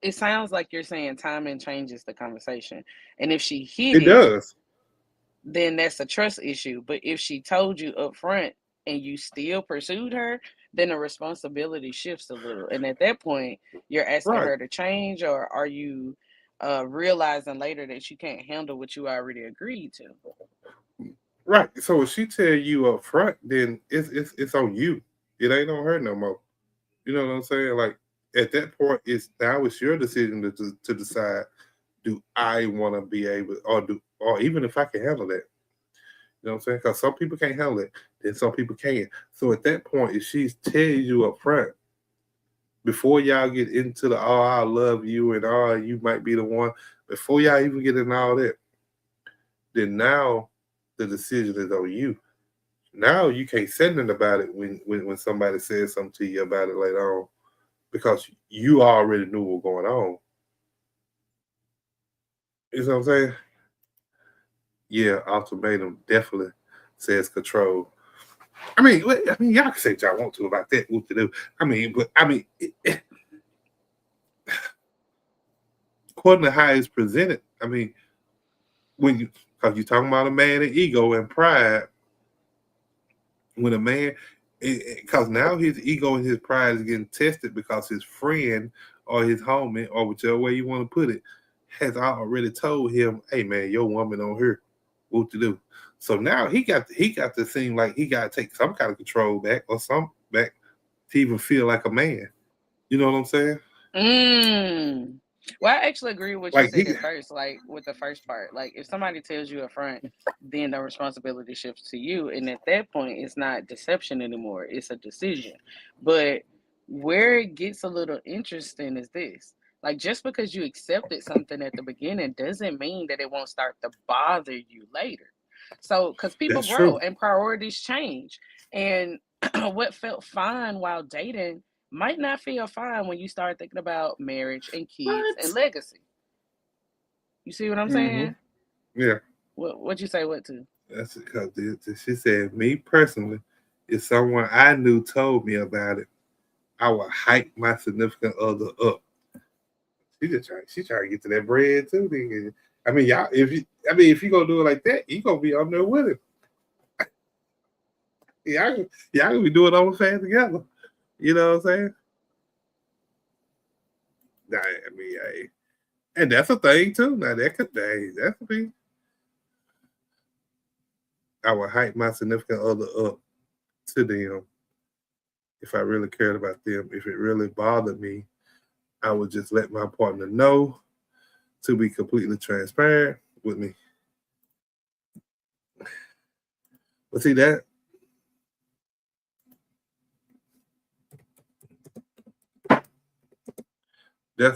it sounds like you're saying timing changes the conversation. And if she hid it it, does. then that's a trust issue. But if she told you up front and you still pursued her, then the responsibility shifts a little. And at that point, you're asking Right. her to change, or are you realizing later that you can't handle what you already agreed to? Right. So if she tell you up front, then it's on you. It ain't on her no more. You know what I'm saying? Like at that point, it's your decision to decide. Do I want to be able, or even if I can handle that? You know what I'm saying? Because some people can't handle it, then some people can. So at that point, if she's telling you up front before y'all get into the oh I love you and oh you might be the one, before y'all even get in all that, then now the decision is on you. Now you can't say nothing about it when somebody says something to you about it later on because you already knew what was going on. You know what I'm saying? Yeah, ultimatum definitely says control. I mean, y'all can say what y'all want to about that. What to do? I mean, but I mean, according to how it's presented, I mean, when you, because you're talking about a man and ego and pride. When a man, because now his ego and his pride is getting tested because his friend or his homie or whichever way you want to put it has already told him, "Hey man, your woman on her, what to do." So now he got to seem like he got to take some kind of control back or some back to even feel like a man. You know what I'm saying? Mm. Well, I actually agree with what you Like said he, at first, like with the first part. Like if somebody tells you up front, then the responsibility shifts to you. And at that point, it's not deception anymore. It's a decision. But where it gets a little interesting is this. Like just because you accepted something at the beginning doesn't mean that it won't start to bother you later. So, because people that's grow true. and priorities change. And what felt fine while dating might not feel fine when you start thinking about marriage and kids and What? legacy. You see what I'm Mm-hmm. saying? Yeah, What you say? What to? that's because she said me personally, if someone I knew told me about it, I would hype my significant other up. She trying to get to that bread too. Nigga. I mean, y'all, if you gonna do it like that, you gonna be on there with him. Y'all gonna be doing OnlyFans together. You know what I'm saying? Nah, I mean, hey, and that's a thing too. Now that could be. I would hype my significant other up to them if I really cared about them. If it really bothered me, I would just let my partner know to be completely transparent with me. But see that's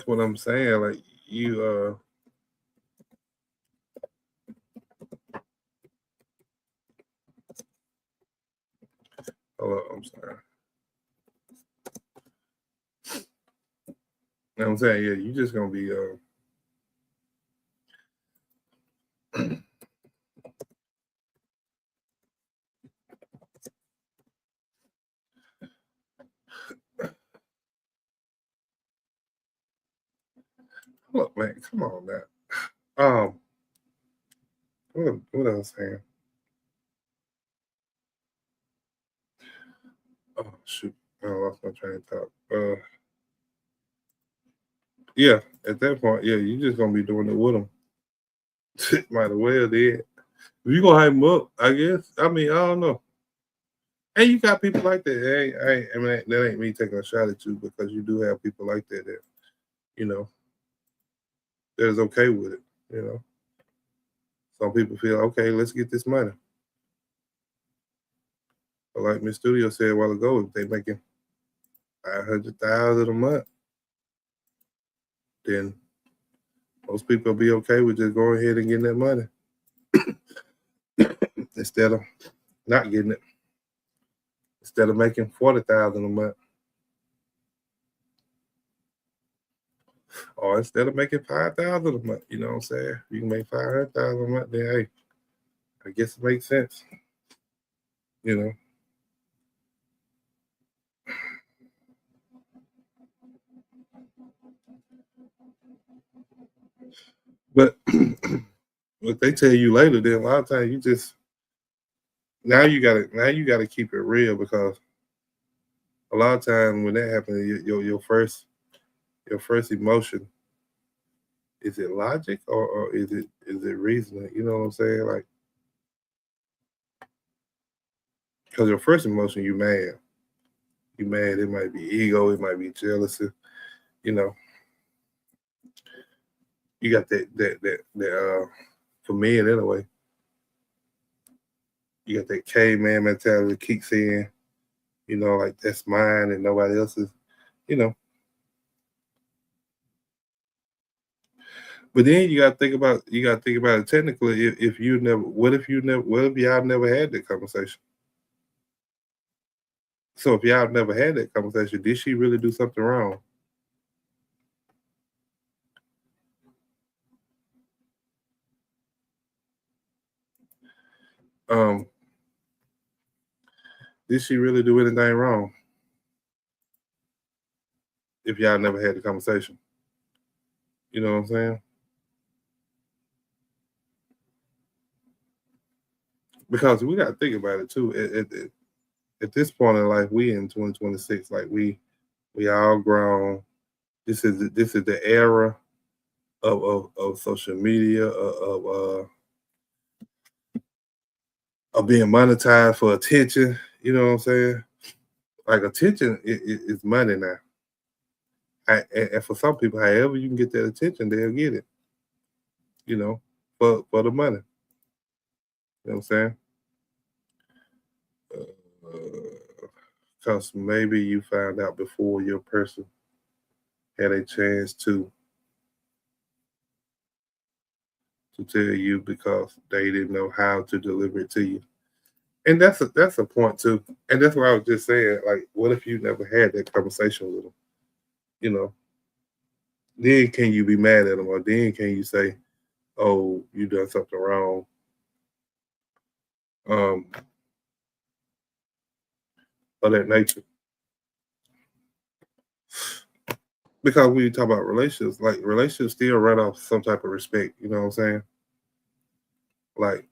what I'm saying. Like you hold up, I'm sorry. You know what I'm saying? Yeah, you just gonna be look, man, come on now. What I was saying? Oh shoot, I lost my train of thought. Yeah, at that point, yeah, you just gonna be doing it with them. Might as well did. If you gonna hype them up, I guess. I mean, I don't know. And you got people like that. I mean, that ain't me taking a shot at you because you do have people like that that you know that is okay with it. You know, some people feel okay. Let's get this money. But like Miss Studio said a while ago, if they making 500,000 a month, then most people will be okay with just going ahead and getting that money instead of not getting it. Instead of making 40,000 a month, or instead of making 5,000 a month, you know what I'm saying? You can make 500,000 a month, then hey, I guess it makes sense, you know. But what they tell you later, then a lot of times you just now you gotta keep it real because a lot of times when that happens, your first emotion is it logic or is it reasoning? You know what I'm saying? Like because your first emotion you mad, you mad. It might be ego, it might be jealousy. You know, you got that for men anyway. You got that caveman mentality that kicks in. You know, like that's mine and nobody else's. You know, but then you got to think about it technically. If you never, what if y'all never had that conversation? So if y'all never had that conversation, did she really do something wrong? Um, did she really do anything wrong? If y'all never had the conversation, you know what I'm saying? because we got to think about it too. At this point in life, we in 2026, like we all grown. This is the era of social media of being monetized for attention. You know what I'm saying? Like attention is money now. And for some people, however you can get that attention, they'll get it. You know, for the money. You know what I'm saying? Because maybe you found out before your person had a chance to tell you because they didn't know how to deliver it to you. And that's a point too. And that's what I was just saying. Like, what if you never had that conversation with them? You know, then can you be mad at them, or then can you say, "Oh, you done something wrong," um, of that nature? Because when you talk about relationships, like relationships still run off some type of respect. You know what I'm saying? Like,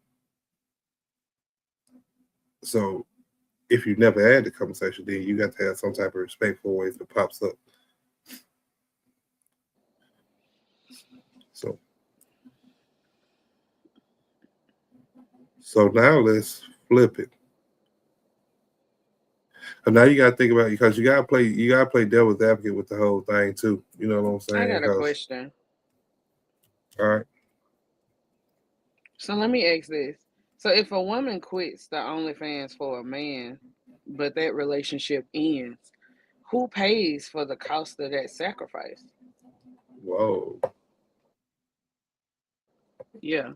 so if you never had the conversation, then you got to have some type of respect for it if it pops up. So, so now let's flip it. And now you got to think about it because you gotta play devil's advocate with the whole thing too. You know what I'm I saying? got a Because question. all right, So let me ask this. So if a woman quits the OnlyFans for a man, but that relationship ends, who pays for the cost of that sacrifice? whoa, Yeah.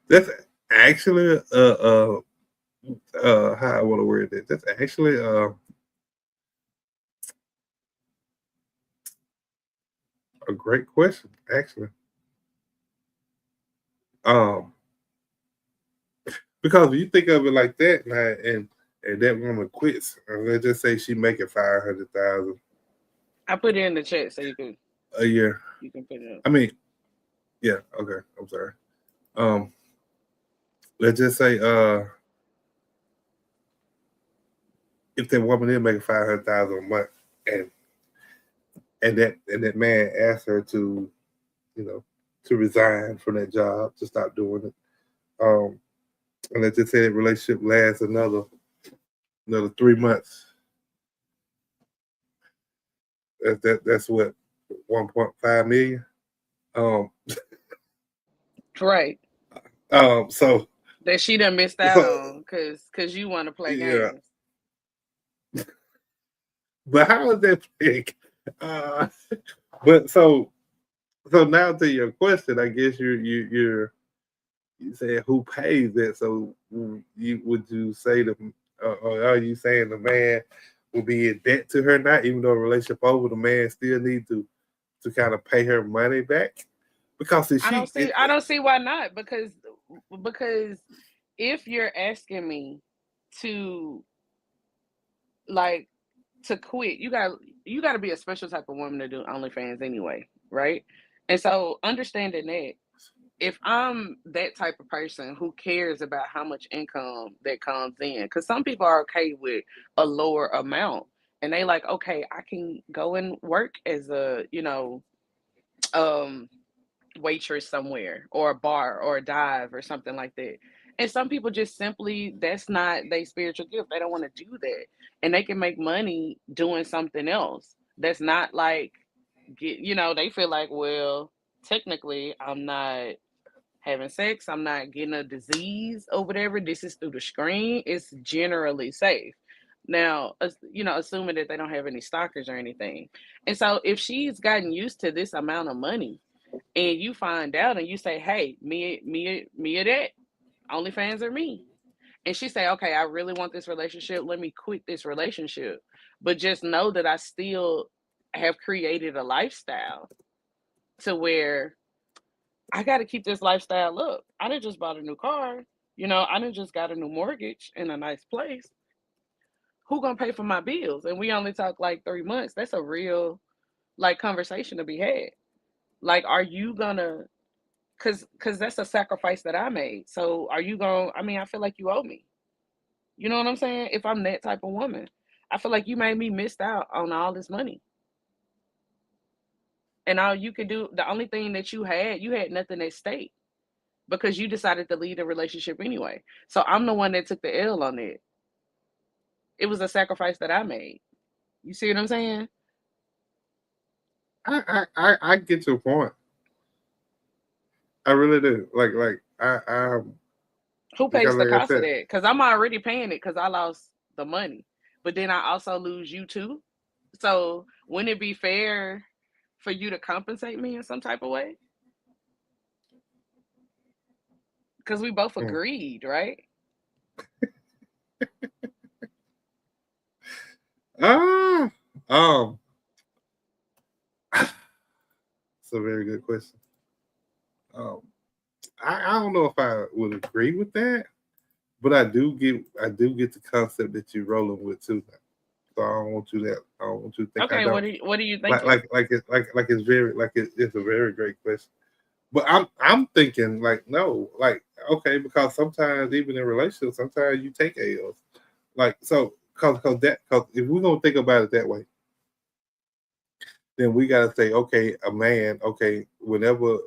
that's actually how I want to word it. That's actually a great question. Actually, um, because when you think of it like that, now, and that woman quits, and let's just say she making 500,000 I put it in the chat so a year. you can put it up. I mean, yeah, okay, I'm sorry. Um, let's just say if that woman is making 500,000 a month, and and that man asked her to, you know, to resign from that job, to stop doing it. Um, and let's just say that relationship lasts another 3 months. That's what 1.5 million. Um, Right. so That she done missed out so on because you want to play yeah, games. but how is that big? Uh, but so now to your question, I guess you saying who pays that? So you would you say or are you saying the man will be in debt to her now, even though a relationship over, the man still need to kind of pay her money back? Because if she it, I don't see why not because if you're asking me to like to quit, you got to be a special type of woman to do OnlyFans anyway, right? And so understanding that if I'm that type of person who cares about how much income that comes in, because some people are okay with a lower amount and they like, okay, I can go and work as a, um, waitress somewhere or a bar or a dive or something like that. And some people just simply, that's not their spiritual gift. They don't want to do that. And they can make money doing something else. That's not like, they feel like, well, technically, I'm not having sex, I'm not getting a disease or whatever. This is through the screen. It's generally safe. Now, assuming that they don't have any stalkers or anything. And so if she's gotten used to this amount of money and you find out and you say, hey, me or that, OnlyFans or me. And she say, okay, I really want this relationship. Let me quit this relationship. But just know that I still have created a lifestyle to where I got to keep this lifestyle up. I didn't just bought a new car. I didn't just got a new mortgage in a nice place. Who gonna pay for my bills? And we only talk like 3 months. That's a real like conversation to be had. Like, are you gonna? Cause that's a sacrifice that I made. So are you gonna? I mean, I feel like you owe me. You know what I'm saying? If I'm that type of woman, I feel like you made me missed out on all this money, and all you could do, the only thing that you had nothing at stake because you decided to leave the relationship anyway. So I'm the one that took the L on it. It was a sacrifice that I made. You see what I'm saying? I get your point. I really do. I Who pays because the like I cost of said, that? Because I'm already paying it because I lost the money, but then I also lose you too. So wouldn't it be fair for you to compensate me in some type of way? Because we both mm, agreed, right? ah, um, it's a very good question. Um, I don't know if I would agree with that, but I do get the concept that you're rolling with too. So I don't want you to think I Okay, don't. what are you thinking? It's very it's a very great question. But I'm thinking like no, like okay, because sometimes even in relationships, sometimes you take L's. Like so, cause if we're gonna think about it that way, then we gotta say, okay, a man, okay, whenever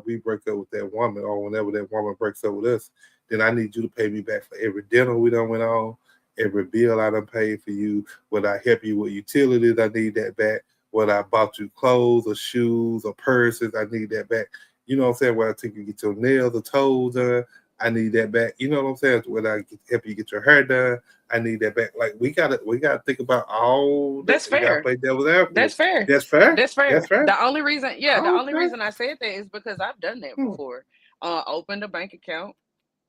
we break up with that woman, or whenever that woman breaks up with us, then I need you to pay me back for every dinner we done went on, every bill I done paid for you. When I help you with utilities, I need that back. When I bought you clothes or shoes or purses, I need that back. You know what I'm saying? When I take you to get your nails or toes done, I need that back. You know what I'm saying? When help you get your hair done, I need that back. Like we gotta think about all that. That's We gotta fair. play devil's advocate. That's fair. That's fair. That's That's fair. fair. The only reason, yeah, the only Okay. reason I said that is because I've done that Hmm. before. Opened a bank account,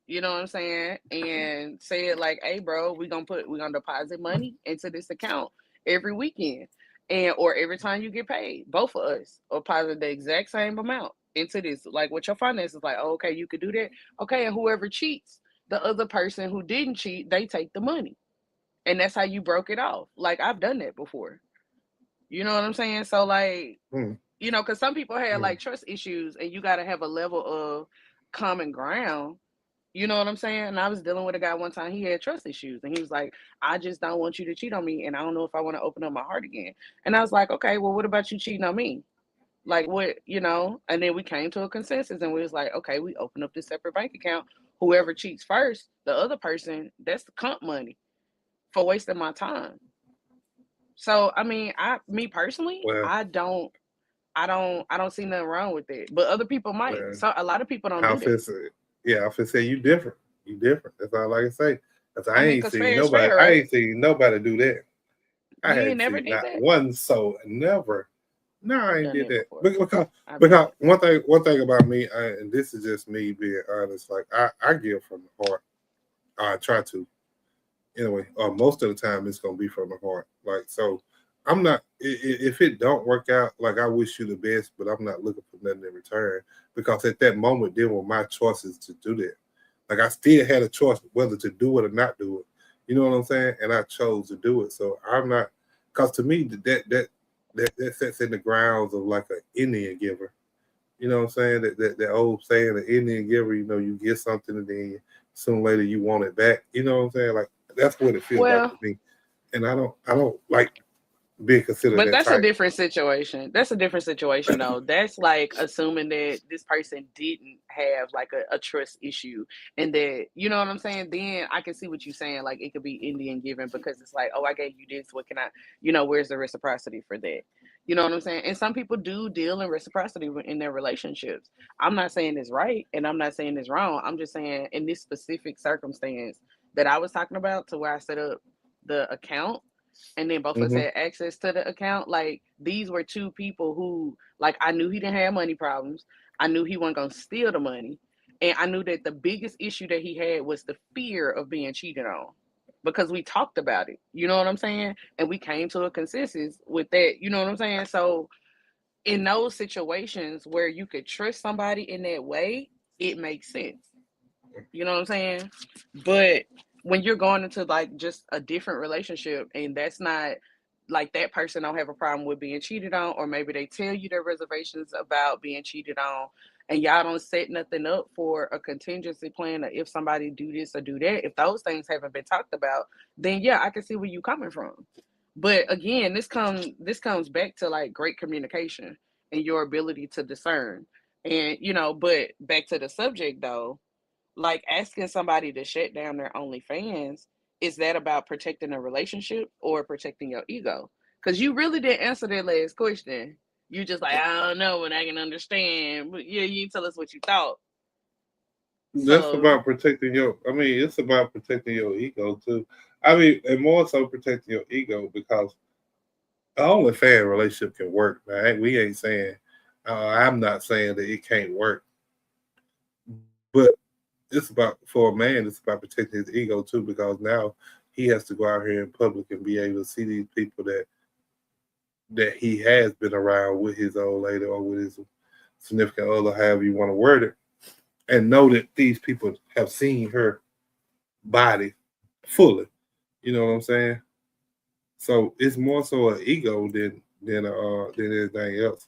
you know what I'm saying, and said like, "Hey, bro, we gonna deposit money into this account every weekend, and or every time you get paid, both of us, or deposit the exact same amount into this. Like with your finances, like, oh, okay, you could do that, okay, and whoever cheats, the other person who didn't cheat, they take the money, and that's how you broke it off. Like I've done that before. You know what I'm saying? So like, Hmm. because some people have Hmm. like trust issues, and you got to have a level of common ground. You know what I'm saying? And I was dealing with a guy one time. He had trust issues, and he was like, "I just don't want you to cheat on me, and I don't know if I want to open up my heart again." And I was like, "Okay, well, what about you cheating on me? Like what, you know?" And then we came to a consensus, and we was like, "Okay, we open up this separate bank account. Whoever cheats first, the other person, that's the comp money for wasting my time." So I mean, me personally, Well, I don't see nothing wrong with it. But other people might. well, So a lot of people don't I'll do that. say, yeah, I'll say you different. You different. That's all I can say. Cause I mean, cause fair is fair, I right? ain't seen nobody do that. I You ain't hadn't never seen did not that. one soul. Never. No, I I've ain't done did that that. before. I've done Because it. one thing about me, and this is just me being honest. Like I give from the heart. I try to. Anyway, most of the time it's gonna be from the heart. Like so, I'm not. If it don't work out, like I wish you the best, but I'm not looking for nothing in return because at that moment, then were my choices to do that. Like I still had a choice whether to do it or not do it. You know what I'm saying? And I chose to do it. So I'm not. Because to me, that sets in the grounds of like an Indian giver. You know what I'm saying? That old saying, the Indian giver, you know, you get something and then sooner or later you want it back. You know what I'm saying? Like that's what it feels like Well, to me. And I don't like being considered but that that's a type. different situation. That's a different situation though. That's like assuming that this person didn't have like a trust issue and that, you know what I'm saying? Then I can see what you're saying. Like it could be Indian given because it's like, oh, I gave you this. What can I, where's the reciprocity for that? You know what I'm saying? And some people do deal in reciprocity in their relationships. I'm not saying it's right and I'm not saying it's wrong. I'm just saying in this specific circumstance that I was talking about to where I set up the account and then both of us Hmm. had access to the account. Like these were two people who, like, I knew he didn't have money problems. I knew he wasn't gonna steal the money, and I knew that the biggest issue that he had was the fear of being cheated on. Because we talked about it, you know what I'm saying, and we came to a consensus with that. You know what I'm saying? So in those situations where you could trust somebody in that way, it makes sense. You know what I'm saying? But when you're going into like just a different relationship and that's not like that person don't have a problem with being cheated on, or maybe they tell you their reservations about being cheated on, and y'all don't set nothing up for a contingency plan, or if somebody do this or do that, if those things haven't been talked about, then yeah, I can see where you coming from. But again, this comes back to like great communication and your ability to discern. And but back to the subject though, like asking somebody to shut down their OnlyFans, is that about protecting a relationship or protecting your ego? Because you really didn't answer that last question. You just like, I don't know, and I can understand. But yeah, you tell us what you thought. That's So, about protecting your. I mean, it's about protecting your ego too. I mean, and more so protecting your ego because only fan relationship can work. Man. We ain't saying. I'm not saying that it can't work, but it's about for a man. It's about protecting his ego too because now he has to go out here in public and be able to see these people that he has been around with his old lady or with his significant other, however you want to word it, and know that these people have seen her body fully. You know what I'm saying? So it's more so an ego than anything else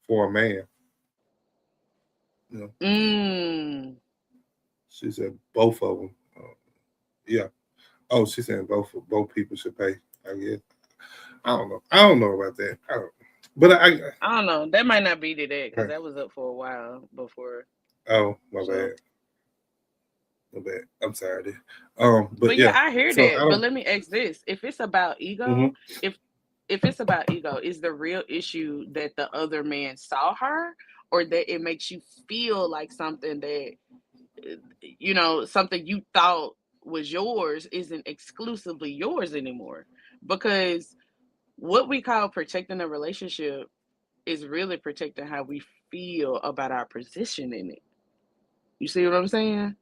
for a man. You know, mm, she said both of them. Yeah. Oh, she said both people should pay. I guess. I don't know. I don't know about that. I don't. But I don't know. That might not be today because right. that was up for a while before. Oh, my So, bad. My bad. I'm sorry. But but yeah, yeah. I hear So that. I But don't. let me ask this: if it's about ego, Mhm. if it's about ego, is the real issue that the other man saw her, or that it makes you feel like something that something you thought was yours isn't exclusively yours anymore? Because what we call protecting a relationship is really protecting how we feel about our position in it. You see what I'm saying?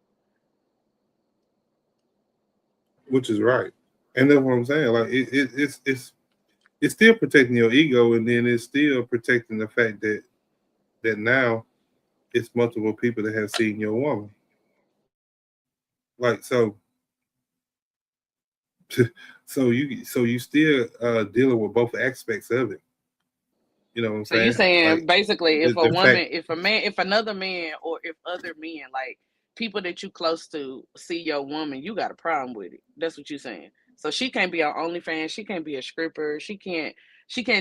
Which is right, and that's what I'm saying. Like it's still protecting your ego, and then it's still protecting the fact that now it's multiple people that have seen your woman. Like so, so you still dealing with both aspects of it. You know what I'm So you saying? saying Like basically, if a the fact, woman, if a man, if another man, or if other men, like people that you close to, see your woman, you got a problem with it. That's what you're saying. So she can't be on OnlyFans. She can't be a stripper. She can't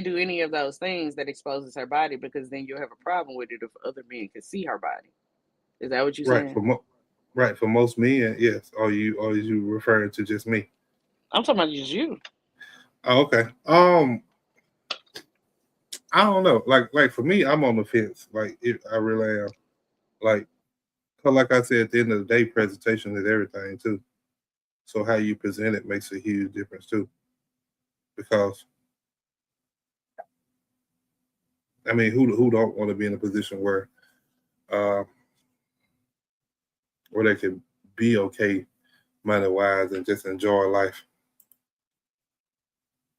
do any of those things that exposes her body, because then you'll have a problem with it if other men can see her body. Is that what you're right saying? for right for most men, yes. Are you referring to just me? I'm talking about just you. Oh, okay. I don't know. Like for me, I'm on the fence. Like I really am. Like, 'cause like I said, at the end of the day, presentation is everything too. So how you present it makes a huge difference too. Because I mean, who don't want to be in a position uh, where they can be okay money wise and just enjoy life.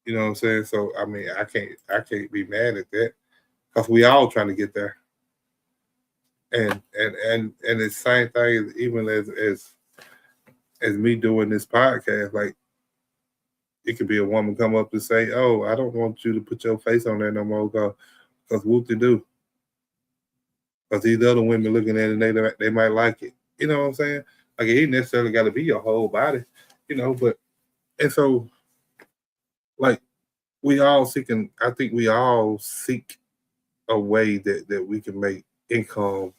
You know what I'm saying? So I mean, I can't be mad at that because we all trying to get there. And the same thing even as me doing this podcast, like it could be a woman come up and say, "Oh, I don't want you to put your face on there no more, because whoop de do." Because these other women looking at it, they might like it. You know what I'm saying? Like it ain't necessarily got to be your whole body, But and so like we all seeking. I think we all seek a way that we can make income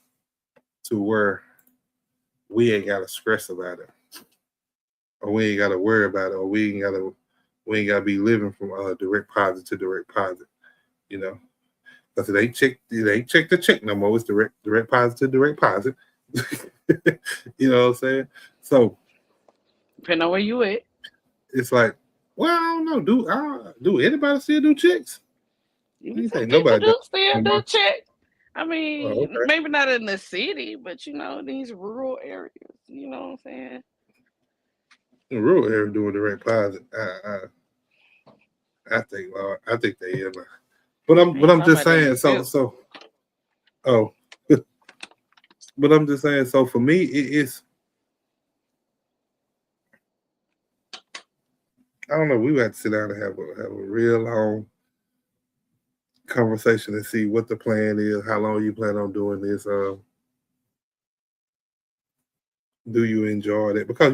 to where we ain't got to stress about it, or we ain't got to worry about it, or we ain't got to be living from direct deposit to direct deposit. You know, because it ain't check to check no more. It's direct deposit to direct deposit. You know what I'm saying? So Depending on where you at. it's like, well, I don't know. Do anybody still do checks? You You some think people nobody does do still do anymore? check. I Oh, mean, okay. maybe not in the city, but these rural areas. You know what I'm saying? The rural area doing direct deposit. I think, Lord, I think they are. But I'm I but ain't I'm talking just about in saying. So Philly. so oh, but I'm just saying. So for me, I don't know. We had to sit down and have a real long conversation and see what the plan is, how long you plan on doing this. Do you enjoy it? Because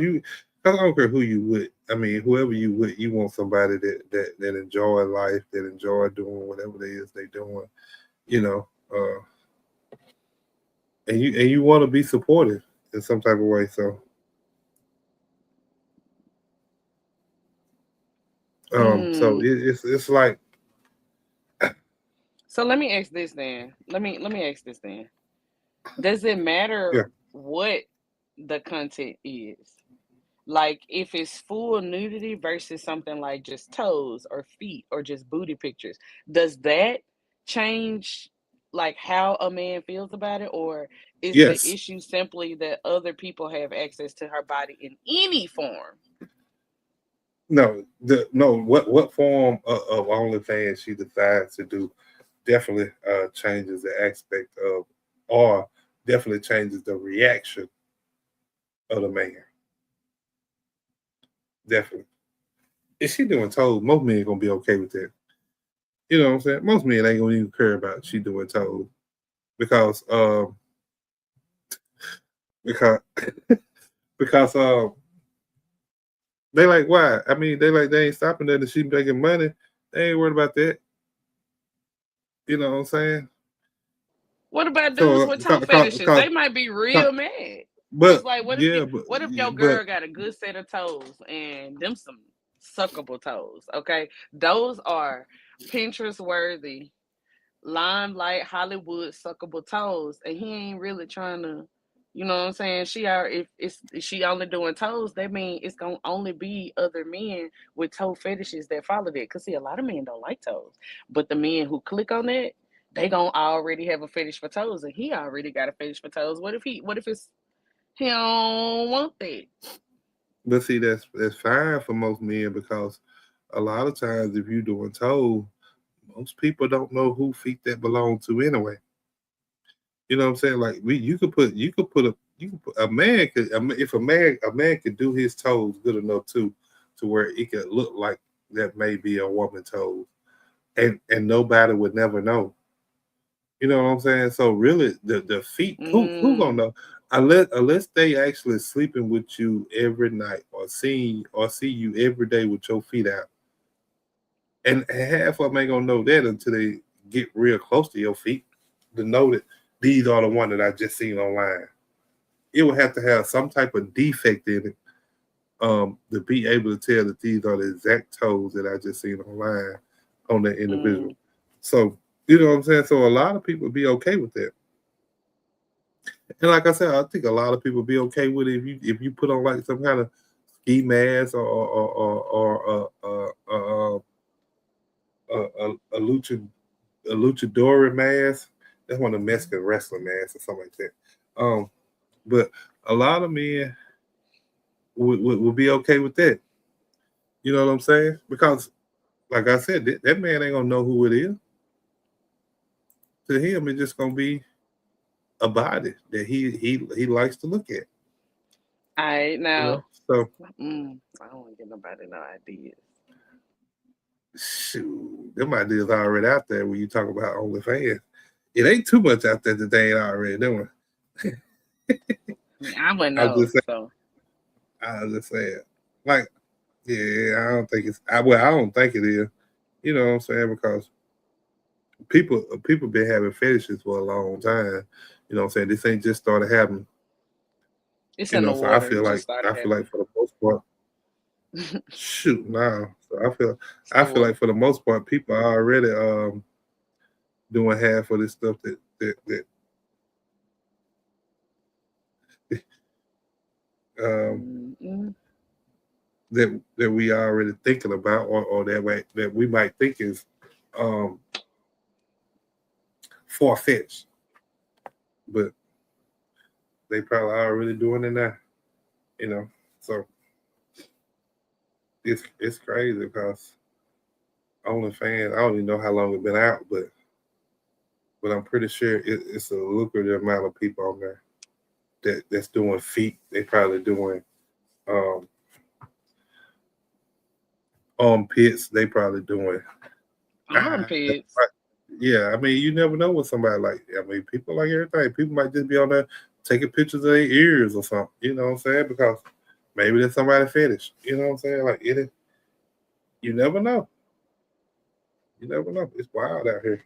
I don't care who you with. I mean, whoever you with, you want somebody that enjoy life, that enjoy doing whatever it is they doing. You know, and you want to be supportive in some type of way. So, Mm. it's like, So let me ask this then. Let me ask this then. Does it matter yeah, what the content is? Like if it's full nudity versus something like just toes or feet or just booty pictures, does that change like how a man feels about it? Or is the yes, issue simply that other people have access to her body in any form? no. What form of OnlyFans she decides to do definitely changes the aspect of, or definitely changes the reaction of the man. Definitely. If she doing toes, most men gonna be okay with that. You know what I'm saying? Most men ain't gonna even care about she doing toes because because because they like why? I mean they ain't stopping that and she making money. They ain't worried about that. You know what I'm saying? What about dudes So with toe fetishes? They might be real mad. Cause but like yeah, what if your but girl got a good set of toes and them some suckable toes? Okay. Those are Pinterest worthy, limelight Hollywood suckable toes. And he ain't really trying to, you know what I'm saying? She are if she only doing toes, that mean it's gonna only be other men with toe fetishes that follow that. Cause see, a lot of men don't like toes. But the men who click on that, they gonna already have a fetish for toes, and he already got a fetish for toes. What if it's he don't want that? see that's fine for most men because a lot of times if you doing toes, most people don't know who feet that belong to anyway. You know what I'm saying? Like you could put a man could if a man could do his toes good enough too, to where it could look like that may be a woman toes, and nobody would never know. You know what I'm saying? So really, the feet, who gonna Mm, know? Unless they actually sleeping with you every night or see you every day with your feet out, and half of them ain't gonna know that until they get real close to your feet to know that these are the one that I just seen online. It would have to have some type of defect in it to be able to tell that these are the exact toes that I just seen online on that individual. mm, So you know what I'm saying. So a lot of people be okay with that, and like I said, I think a lot of people be okay with it if you put on like some kind of ski mask or a luchador mask. That's one of the Mexican wrestling masks or something like that. But a lot of men would be okay with that. You know what I'm saying? Because, like I said, that man ain't gonna know who it is. To him, it's just gonna be a body that he likes to look at. I You now know, so I don't want to get nobody no ideas. shoot, them ideas are already out there when you talk about OnlyFans. It ain't too much out there that they ain't already doing. I wouldn't I was know. just saying. So I was just saying. Like, yeah, I don't think it's. I don't think it is. You know what I'm saying? Because people been having fetishes for a long time. You know what I'm saying? This ain't just started happening. it's You in the know, so water. It just started I feel like happening. for the most part, shoot now. So It's I the feel water. like for the most part, people are already doing half of this stuff um Mm-mm. that we are already thinking about, or that way that we might think is um far fetched, but they probably are already doing it now. You know, so it's crazy because OnlyFans. I don't even know how long it's been out, but I'm pretty sure it's a lucrative amount of people on there that's doing feet. They probably doing um Pits, they probably doing. Armpits. Yeah, I mean, you never know what somebody like. I mean, people like everything. People might just be on there taking pictures of their ears or something. You know what I'm saying? Because maybe there's somebody fetish. You know what I'm saying? Like it. You never know. You never know. It's wild out here.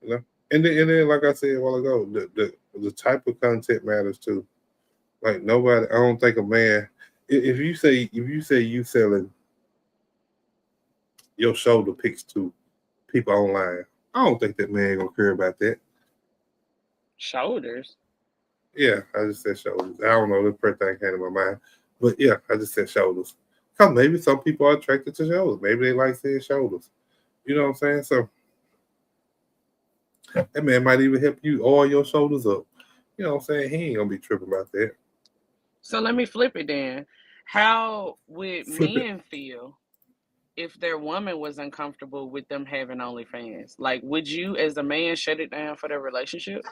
You know. And then, like I said a while ago, the type of content matters too. Like nobody. I don't think a man. If you say you selling your shoulder pics to people online, I don't think that man gonna care about that. Shoulders. Yeah, I just said shoulders. I don't know. The first thing came to my mind, but yeah, I just said shoulders. Cause maybe some people are attracted to shoulders. Maybe they like seeing shoulders. You know what I'm saying? So that man might even help you oil your shoulders up. You know what I'm saying? He ain't gonna be tripping about that. So let me flip it then. How would Flip it. men feel if their woman was uncomfortable with them having OnlyFans? Like, would you, as a man, shut it down for their relationship?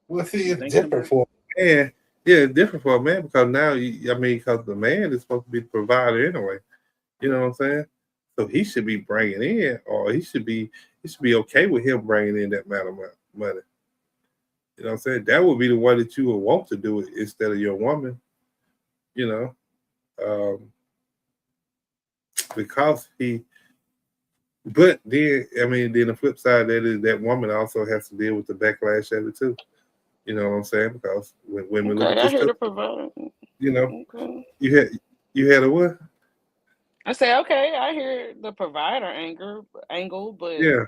Well, see, You it's thinking different about for a man. Yeah, it's different for a man because now, I mean, because the man is supposed to be the provider anyway. You know what I'm saying? So he should be bringing in, or he should be okay with him bringing in that amount of money. You know what I'm saying? That would be the way that you would want to do it instead of your woman. You know, um, because he. But then, I mean, then the flip side of that is that woman also has to deal with the backlash of it too. You know what I'm saying? Because when it? women look Okay, at I this hear stuff, the provider. you know, Okay. you had you had a what? I say, okay, I hear the provider angle, but Yeah,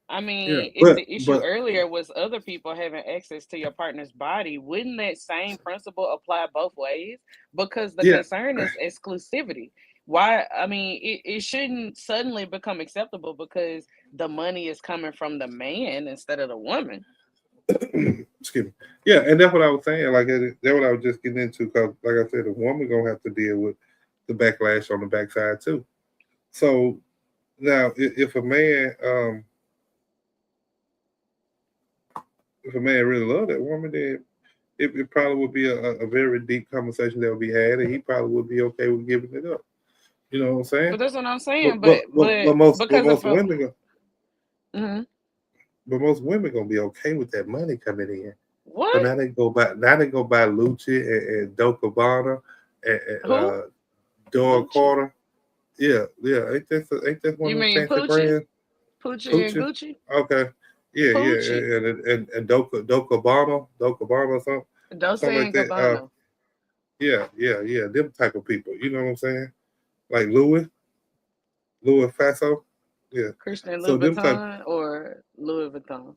I yeah. mean, if But the issue but earlier was other people having access to your partner's body, wouldn't that same principle apply both ways? Because the yeah, concern is exclusivity. Why? I mean, it shouldn't suddenly become acceptable because the money is coming from the man instead of the woman. excuse me. Yeah, and that's what I was saying. Like that's what I was just getting into. Because like I said, the woman gonna have to deal with the backlash on the backside too. So now, if a man if a man really loved that woman, then it probably would be a very deep conversation that would be had, and he probably would be okay with giving it up. You know what I'm saying? But that's what I'm saying. But but but, but most but Because of most a, women go, mhm. but most women gonna be okay with that money coming in. So What? now they go buy Lucci and Docabana and Who? Dora Lucci? Carter. Yeah, yeah. Ain't that one You of them mean fancy Poochie? brands? Poochie and Poochie. Gucci? Okay. Yeah, yeah, Poochie. and Docabana, Dolce something like and that. Gabbana. Yeah, yeah, yeah. Them type of people. You know what I'm saying? Like Louis Faso. Yeah. Christian So them type. Louboutin or Louis Vuitton?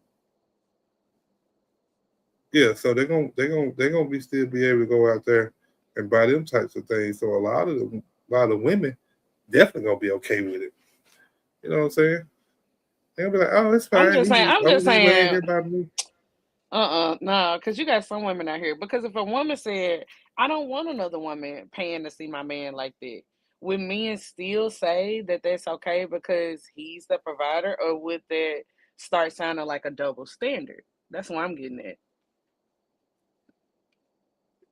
Yeah. So they're gonna be still be able to go out there and buy them types of things. So a lot of women definitely gonna be okay with it. You know what I'm saying? They'll be like, oh, it's I'm fine. just saying. I'm I just was just laying saying. here by me. No, because you got some women out here. Because if a woman said, "I don't want another woman paying to see my man like that," would men still say that that's okay because he's the provider, or would that start sounding like a double standard? That's what I'm getting at.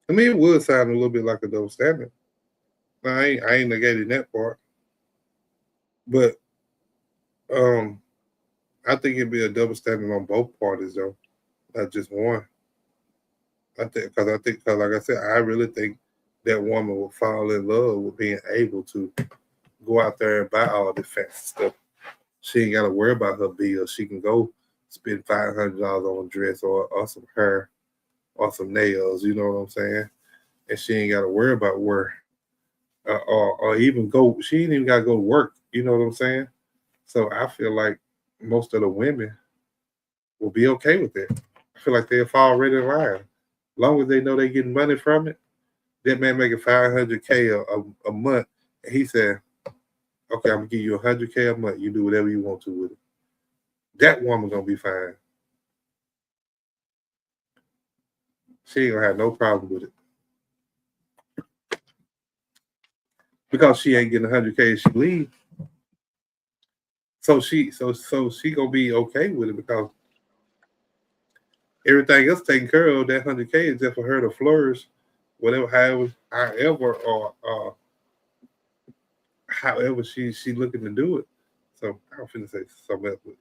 I mean, it would sound a little bit like a double standard. No, I ain't negating that part, but um, I think it'd be a double standard on both parties though, not just one. I think because like I said, I really think that woman will fall in love with being able to go out there and buy all this fancy stuff. She ain't got to worry about her bills. She can go spend $500 on a dress or some hair or some nails. You know what I'm saying? And she ain't got to worry about where or even go. She ain't even got to go to work. You know what I'm saying? So I feel like most of the women will be okay with that. I feel like they'll fall right in line. As long as they know they're getting money from it, that man making 500K a month, and he said, "Okay, I'm gonna give you 100K a month. You do whatever you want to with it." That woman gonna be fine. She ain't gonna have no problem with it because she ain't getting 100K if she leave. So she gonna be okay with it because Everything else taken care of. That 100K is just for her to flourish, whatever, however, or however she looking to do it. So I don't finna say something else, but,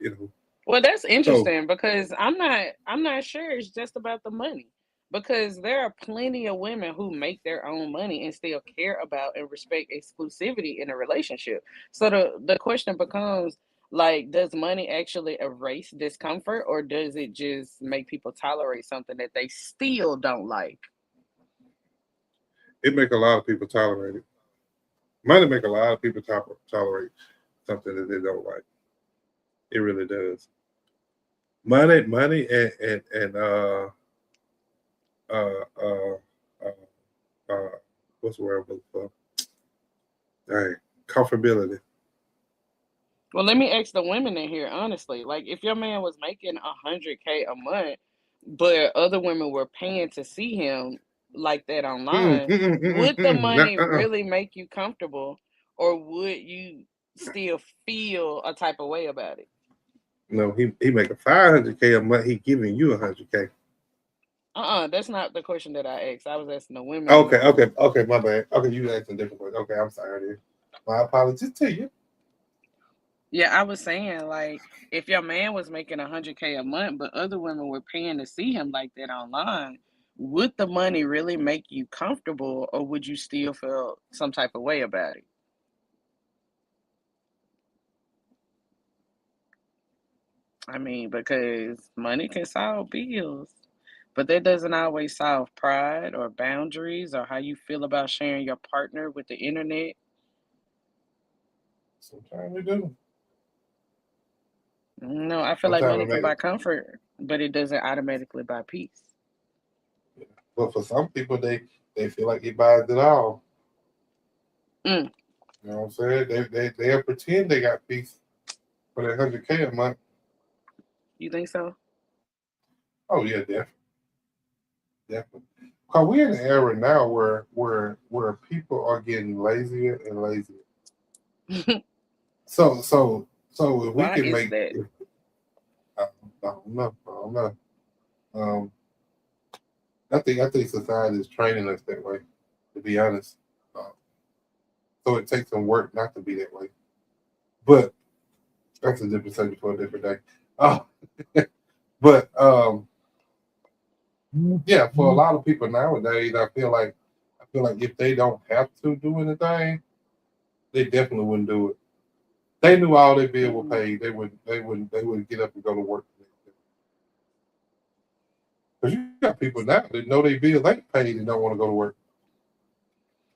Well, that's So interesting because I'm not sure it's just about the money. Because there are plenty of women who make their own money and still care about and respect exclusivity in a relationship. So the question becomes, like, does money actually erase discomfort, or does it just make people tolerate something that they still don't like? it make a lot of people tolerate it. Money make a lot of people tolerate something that they don't like. It really does. Money, and uh uh uh, uh what's the word I'm looking for? Dang, comfortability. Well, let me ask the women in here honestly. Like, if your man was making 100K a month, but other women were paying to see him like that online, would the money Uh-uh. really make you comfortable, or would you still feel a type of way about it? No, he making 500K a month. He giving you 100K. That's not the question that I asked. I was asking the women in the Okay, room. okay, okay. My bad. Okay, you asking different question. Okay, I'm sorry. Dude. My apologies to you. Yeah, I was saying, like, if your man was making 100K a month, but other women were paying to see him like that online, would the money really make you comfortable, or would you still feel some type of way about it? I mean, because money can solve bills, but that doesn't always solve pride or boundaries or how you feel about sharing your partner with the internet. Sometimes we do. No, I feel like Sometimes we money can make buy it. comfort, but it doesn't automatically buy peace. But for some people, they feel like it buys it all. Mm, You know what I'm saying? They'll pretend they got peace for that 100K a month. you think so? Oh yeah, definitely. Cause we're in an era now where people are getting lazier and lazier. So if we Why can is make, that? I don't know, I don't know. Um, I think society is training us that way. To be honest, uh, so it takes some work not to be that way. But that's a different subject for a different day. Oh, but yeah, for a lot of people nowadays, I feel like if they don't have to do anything, they definitely wouldn't do it. They knew all their bill were Mm. paid. They wouldn't get up and go to work. Because you got people now that know their bills ain't paid and don't want to go to work.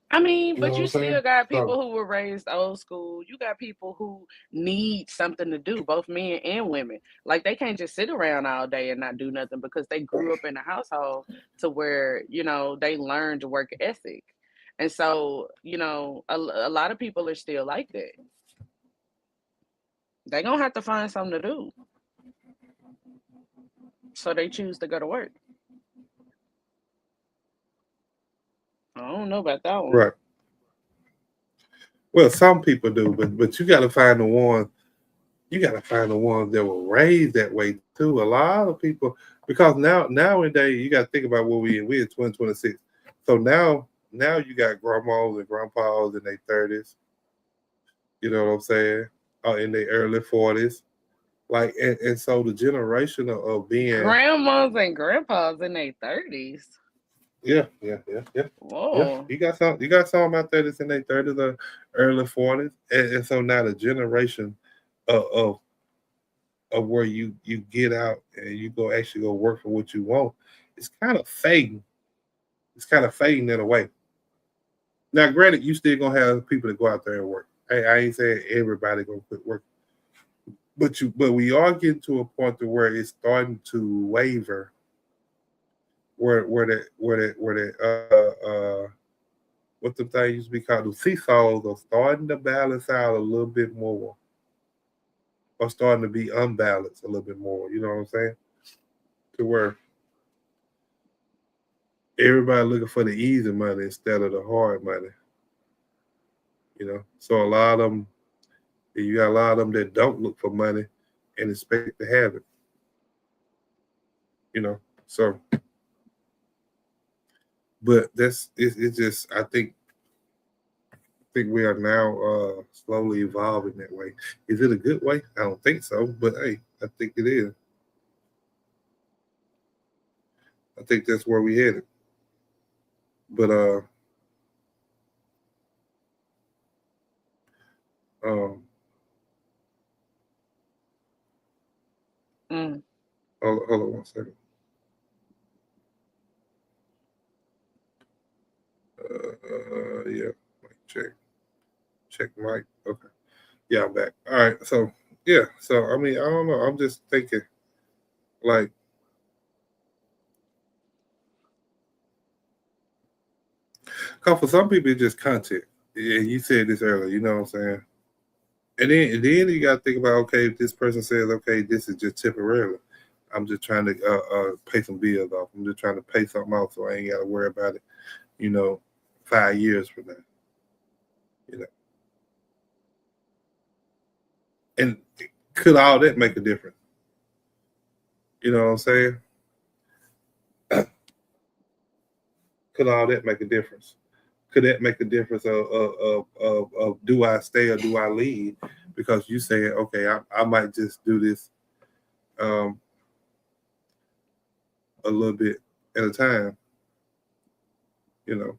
I mean, You know but what you I'm still saying? got So people who were raised old school. You got people who need something to do, both men and women. Like, they can't just sit around all day and not do nothing because they grew up in a household to where, they learned work ethic. And so, a lot of people are still like that. They gonna have to find something to do. So they choose to go to work. I don't know about that one. right. Well, some people do, but you got to find the ones that were raised that way too. A lot of people, because nowadays you got to think about what we in 2026. So now you got grandmas and grandpas in their 30s. You know what I'm saying? In their early 40s. Like and so the generation of being, Grandmas and grandpas in their 30s. yeah. Yeah, Whoa. you got some out there that's in their 30s or early 40s, and so now the generation of where you get out and you go actually go work for what you want, it's kind of fading. It's kind of fading in a way. Now, granted, you still gonna have people that go out there and work. I ain't saying everybody gonna quit working, but we are getting to a point to where it's starting to waver, where what the thing used to be called, the seesaws are starting to balance out a little bit more, or starting to be unbalanced a little bit more. You know what I'm saying? To where everybody looking for the easy money instead of the hard money. So a lot of them, you got a lot of them that don't look for money and expect to have it. You know. So, but it's just I think we are now slowly evolving that way. Is it a good way? I don't think so, but hey, I think it is. I think that's where we headed. But um, Mm. hold on one second. Yeah, mic check mic. Okay, yeah, I'm back. All right, so yeah, so I mean, I don't know. I'm just thinking like, cause for some people it's just content. Yeah, you said this earlier. You know what I'm saying? And then you got to think about, okay, if this person says, okay, this is just temporarily. I'm just trying to pay some bills off. I'm just trying to pay something off, so I ain't got to worry about it. You know, 5 years from now. You know, and could all that make a difference? You know what I'm saying? Could all that make a difference? Could that make a difference of do I stay or do I leave? Because you say, okay, I might just do this um, a little bit at a time. You know,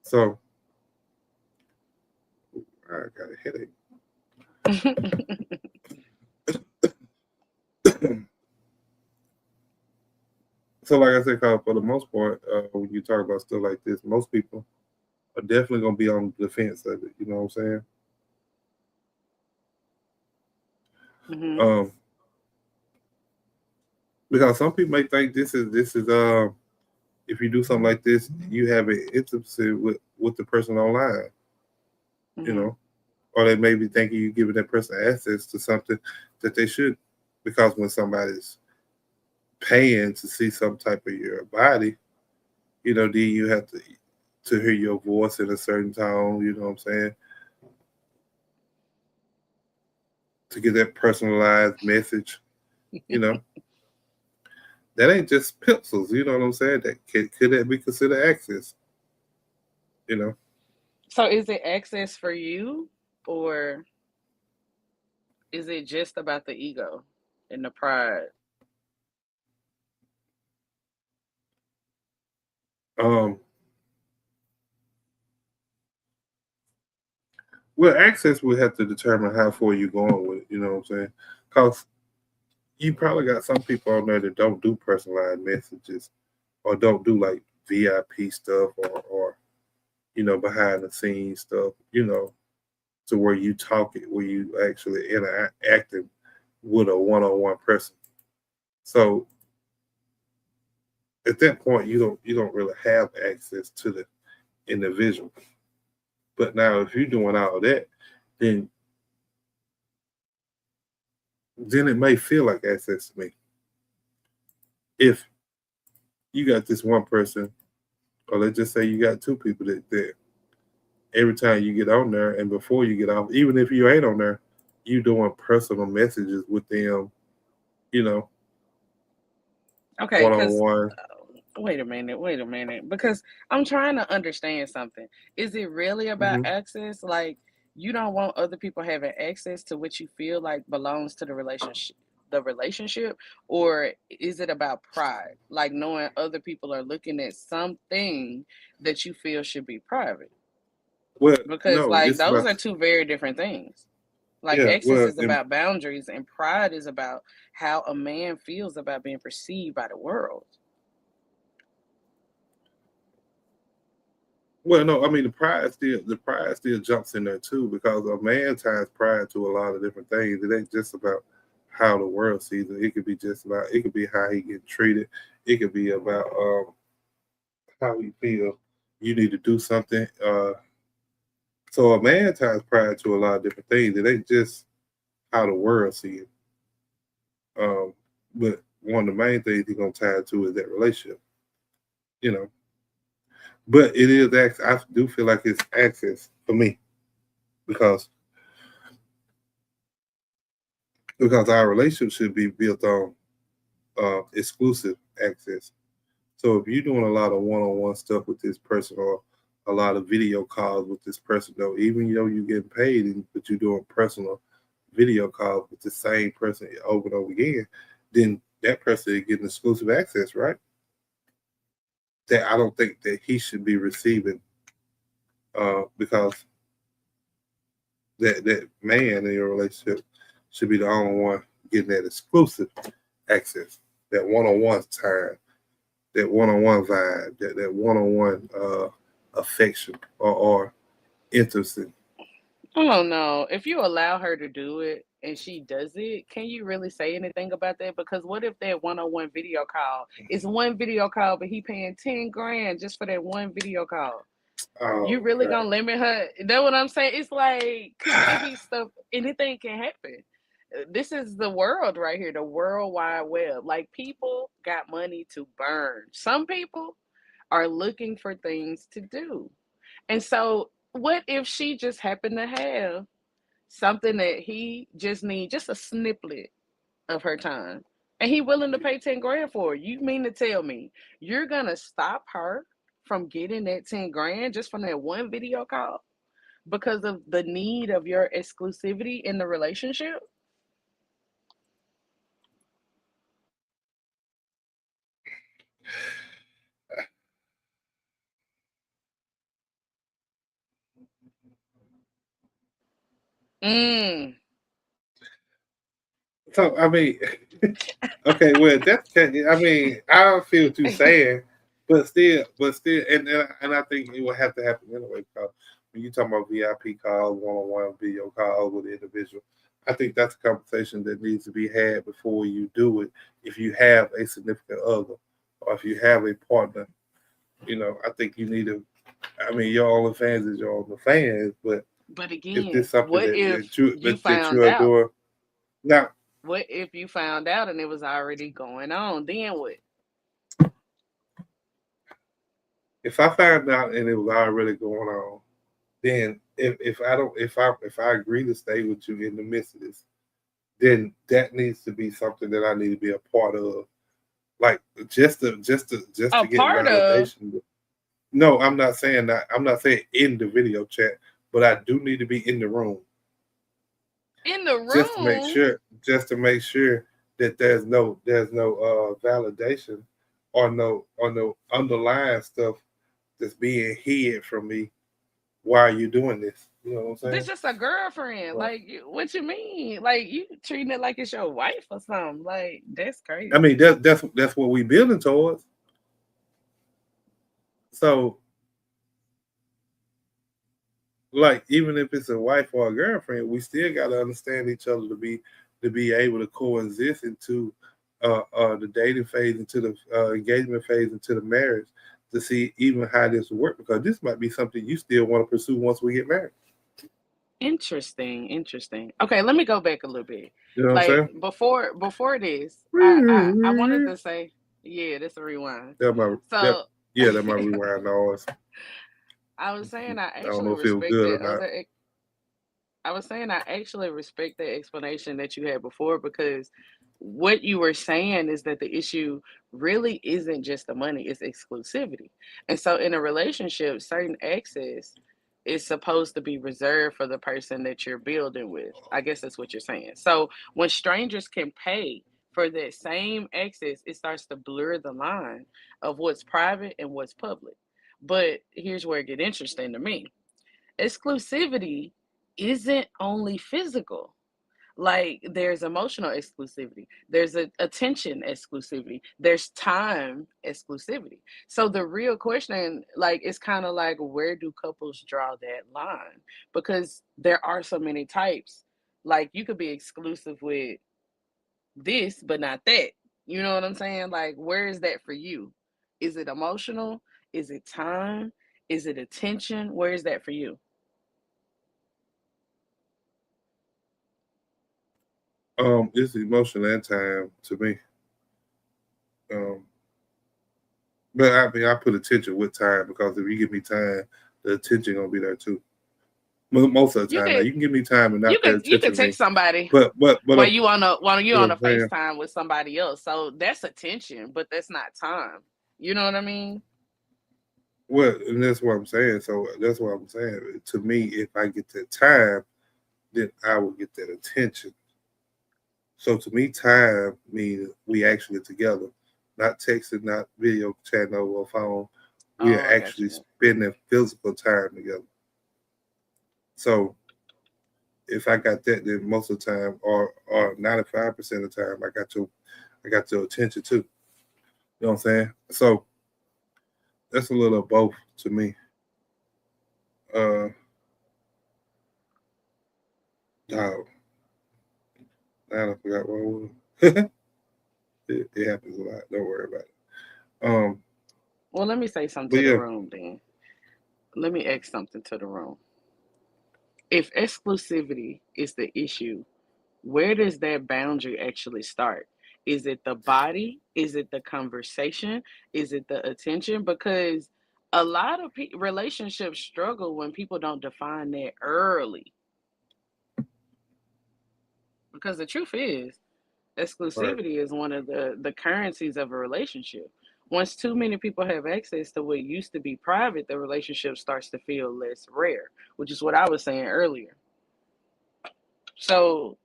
so I got a headache. So, like I said, Kyle, for the most part, when you talk about stuff like this, most people are definitely gonna be on the defense of it. You know what I'm saying? Hmm. Um, because some people may think this is if you do something like this, you have an intimacy with the person online. You Hmm. know, or they may be thinking you giving that person access to something that they should, because when somebody's paying to see some type of your body, then you have to hear your voice in a certain tone. You know what I'm saying? To get that personalized message. You know, that ain't just pixels. You know what I'm saying? That could that be considered access? You know, So is it access for you, or is it just about the ego and the pride? um, well, access will have to determine how far you're going with it. You know what I'm saying? Because you probably got some people on there that don't do personalized messages or don't do like VIP stuff or behind the scenes stuff. To where you talk it, where you actually interacting with a one-on-one person. So at that point, you don't really have access to the individual. But now, if you're doing all of that, then then it may feel like access to me. If you got this one person, or let's just say you got two people that every time you get on there and before you get off, even if you ain't on there, you doing personal messages with them, you know, Okay, one on because one. wait a minute, because I'm trying to understand something. Is it really about Hmm. access? Like, you don't want other people having access to what you feel like belongs to the relationship, or is it about pride? Like knowing other people are looking at something that you feel should be private? Well, Because no, like it's those about are two very different things. Like yeah. access Well, is about boundaries and pride is about how a man feels about being perceived by the world. no, I mean the pride still jumps in there too, because a man ties pride to a lot of different things. It ain't just about how the world sees it. It could be how he get treated. It could be about how he feel. You need to do something. So a man ties pride to a lot of different things. It ain't just how the world sees it. Um, but one of the main things he's gonna tie it to is that relationship. You know, But it is access. I do feel like it's access for me because our relationship should be built on exclusive access. So if you're doing a lot of one-on-one stuff with this person or a lot of video calls with this person, though, even though you're getting paid, but you're doing personal video calls with the same person over and over again, then that person is getting exclusive access, right? That I don't think that he should be receiving because that man in your relationship should be the only one getting that exclusive access, that one-on-one time, that one-on-one vibe, that one-on-one affection or intimacy. I don't know. If you allow her to do it and she does it, can you really say anything about that? Because what if that one-on-one video call is one video call, but he paying 10 grand just for that one video call? You Oh really God. gonna limit her? That's what I'm saying. It's like, cause it be stuff. Anything can happen. This is the world right here, the world wide web. Like people got money to burn. Some people are looking for things to do. And so, what if she just happened to have something that he just need, just a snippet of her time, and he willing to pay 10 grand for it? You mean to tell me you're gonna stop her from getting that 10 grand just from that one video call because of the need of your exclusivity in the relationship? Mm. So I mean, okay, well that's I mean I don't feel what you're saying, but still, and I think it will have to happen anyway because when you talk about VIP calls, one-on-one video calls with the individual, I think that's a conversation that needs to be had before you do it. If you have a significant other or if you have a partner, I think you need to. I mean, your OnlyFans is your OnlyFans, but But if again, this something what that if that you you that, that found you're out? doing now, What if you found out and it was already going on? Then what? if I find out and it was already going on, then if I agree to stay with you in the midst of this, then that needs to be something that I need to be a part of. Like just to A get part of validation. No, I'm not saying that. I'm not saying in the video chat, but I do need to be in the room in the just to make room. sure, that there's no validation or no underlying stuff that's being hid from me. Why are you doing this? You know what I'm This saying? just a girlfriend. Right. Like, what you mean? Like, you treating it like it's your wife or something? Like, that's I crazy. mean, that's what we building towards. So, like, even if it's a wife or a girlfriend, we still got to understand each other to be able to coexist into the dating phase, into the engagement phase, into the marriage, to see even how this will work. Because this might be something you still want to pursue once we get married. Interesting, interesting. Okay, let me go back a little bit. You know what I'm Like saying? before this, I wanted to say, yeah, that's a rewind. That my that So yeah, that my rewind noise. I was saying I I don't know actually if it was respect good or that not. other I was saying I actually respect the explanation that you had before, because what you were saying is that the issue really isn't just the money, it's exclusivity. And so in a relationship, certain access is supposed to be reserved for the person that you're building with. I guess that's what you're saying. So when strangers can pay for that same access, it starts to blur the line of what's private and what's public. But here's where it gets interesting to me. Exclusivity isn't only physical. Like, there's emotional exclusivity, there's attention exclusivity, there's time exclusivity. So the real question, like, is kind of like, where do couples draw that line? Because there are so many types. Like, you could be exclusive with this but not that. You know what I'm saying? Like, where is that for you? Is it emotional? Is it time? Is it attention? Where is that for you? It's emotion and time to me. Um, But I mean, I put attention with time because if you give me time, the attention gonna be there too. Most of the You time, now could you can give me time and you not pay could you attention could to me, text somebody but while you what on I'm a saying, FaceTime with somebody else. So that's attention, but that's not time. You know what I mean? and that's what I'm saying. So that's what I'm saying. To me, if I get that time, then I will get that attention. So to me, time means we actually together, not texting, not video chatting over a phone. We Oh, are I got actually you. spending physical time together. So if I got that, then most of the time, or 95% of the time, I got your attention too. You know what I'm saying? So that's a little of both to me. Uh, dog, now I forgot what it was. It happens a lot. Don't worry about it. Um, Well, let me say something but to the yeah, room then. Let me ask something to the room. If exclusivity is the issue, where does that boundary actually start? Is it the body? Is it the conversation? Is it the attention? Because a lot of relationships struggle when people don't define that early. Because the truth is, right. exclusivity is one of the currencies of a relationship. Once too many people have access to what used to be private, the relationship starts to feel less rare, which is what I was saying earlier. So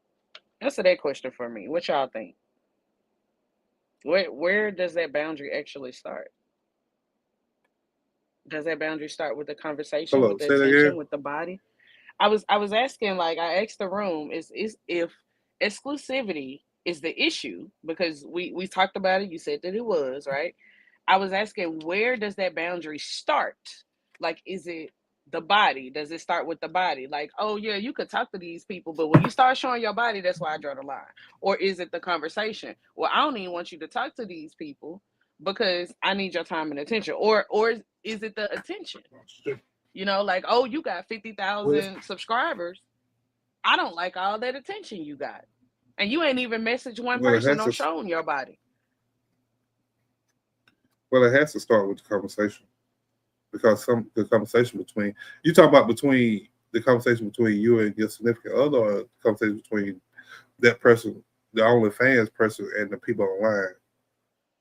answer that question for me. What y'all think? Where does that boundary actually start? Does that boundary start with the conversation, Hello, with the say that attention, again. with the body? I was asking, like, I asked the room, is if exclusivity is the issue, because we talked about it, you said that it was, right? I was asking, where does that boundary start? Like, is it the body? Does it start with the body? Like, oh yeah, you could talk to these people, but when you start showing your body, that's why I draw the line. Or is it the conversation? Well, I don't even want you to talk to these people because I need your time and attention. Or is it the attention? You know, like, oh, you got Well, 50,000 subscribers. I don't like all that attention you got. And you ain't even messaged one well, it person has on to. showing your body. Well, it has to start with the conversation because the conversation between you talk about between the conversation between you and your significant other, or the conversation between that person, the OnlyFans person, and the people online.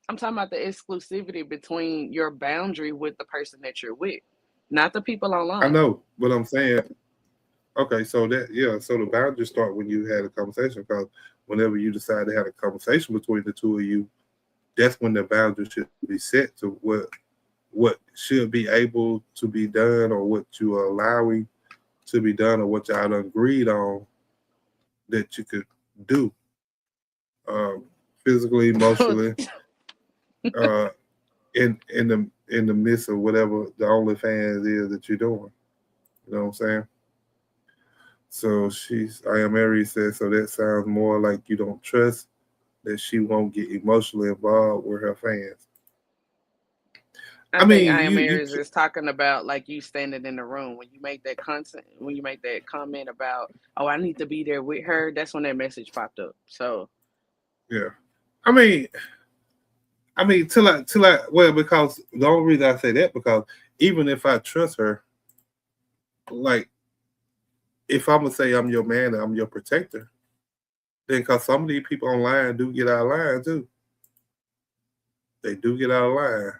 I'm talking about the exclusivity between your boundary with the person that you're with, not the people I online. know, but I'm saying, okay, so that yeah, so the boundaries start when you had a conversation because whenever you decide to have a conversation between the two of you, that's when the boundary should be set to what should be able to be done or what you are allowing to be done or what y'all done agreed on that you could do um, physically, emotionally, uh, in the midst of whatever the OnlyFans is that you're doing. You know what I'm saying? So I am Mary says, so that sounds more like you don't trust that she won't get emotionally involved with her fans. I I think mean, I am you Aries is talking about like you standing in the room when you make that content, when you make that comment about, oh, I need to be there with her. That's when that message popped up. So yeah. I mean, till I well because the only reason I say that because even if I trust her, like if I'm gonna say I'm your man and I'm your protector, then because some of these people online do get out of line too. They do get out of line.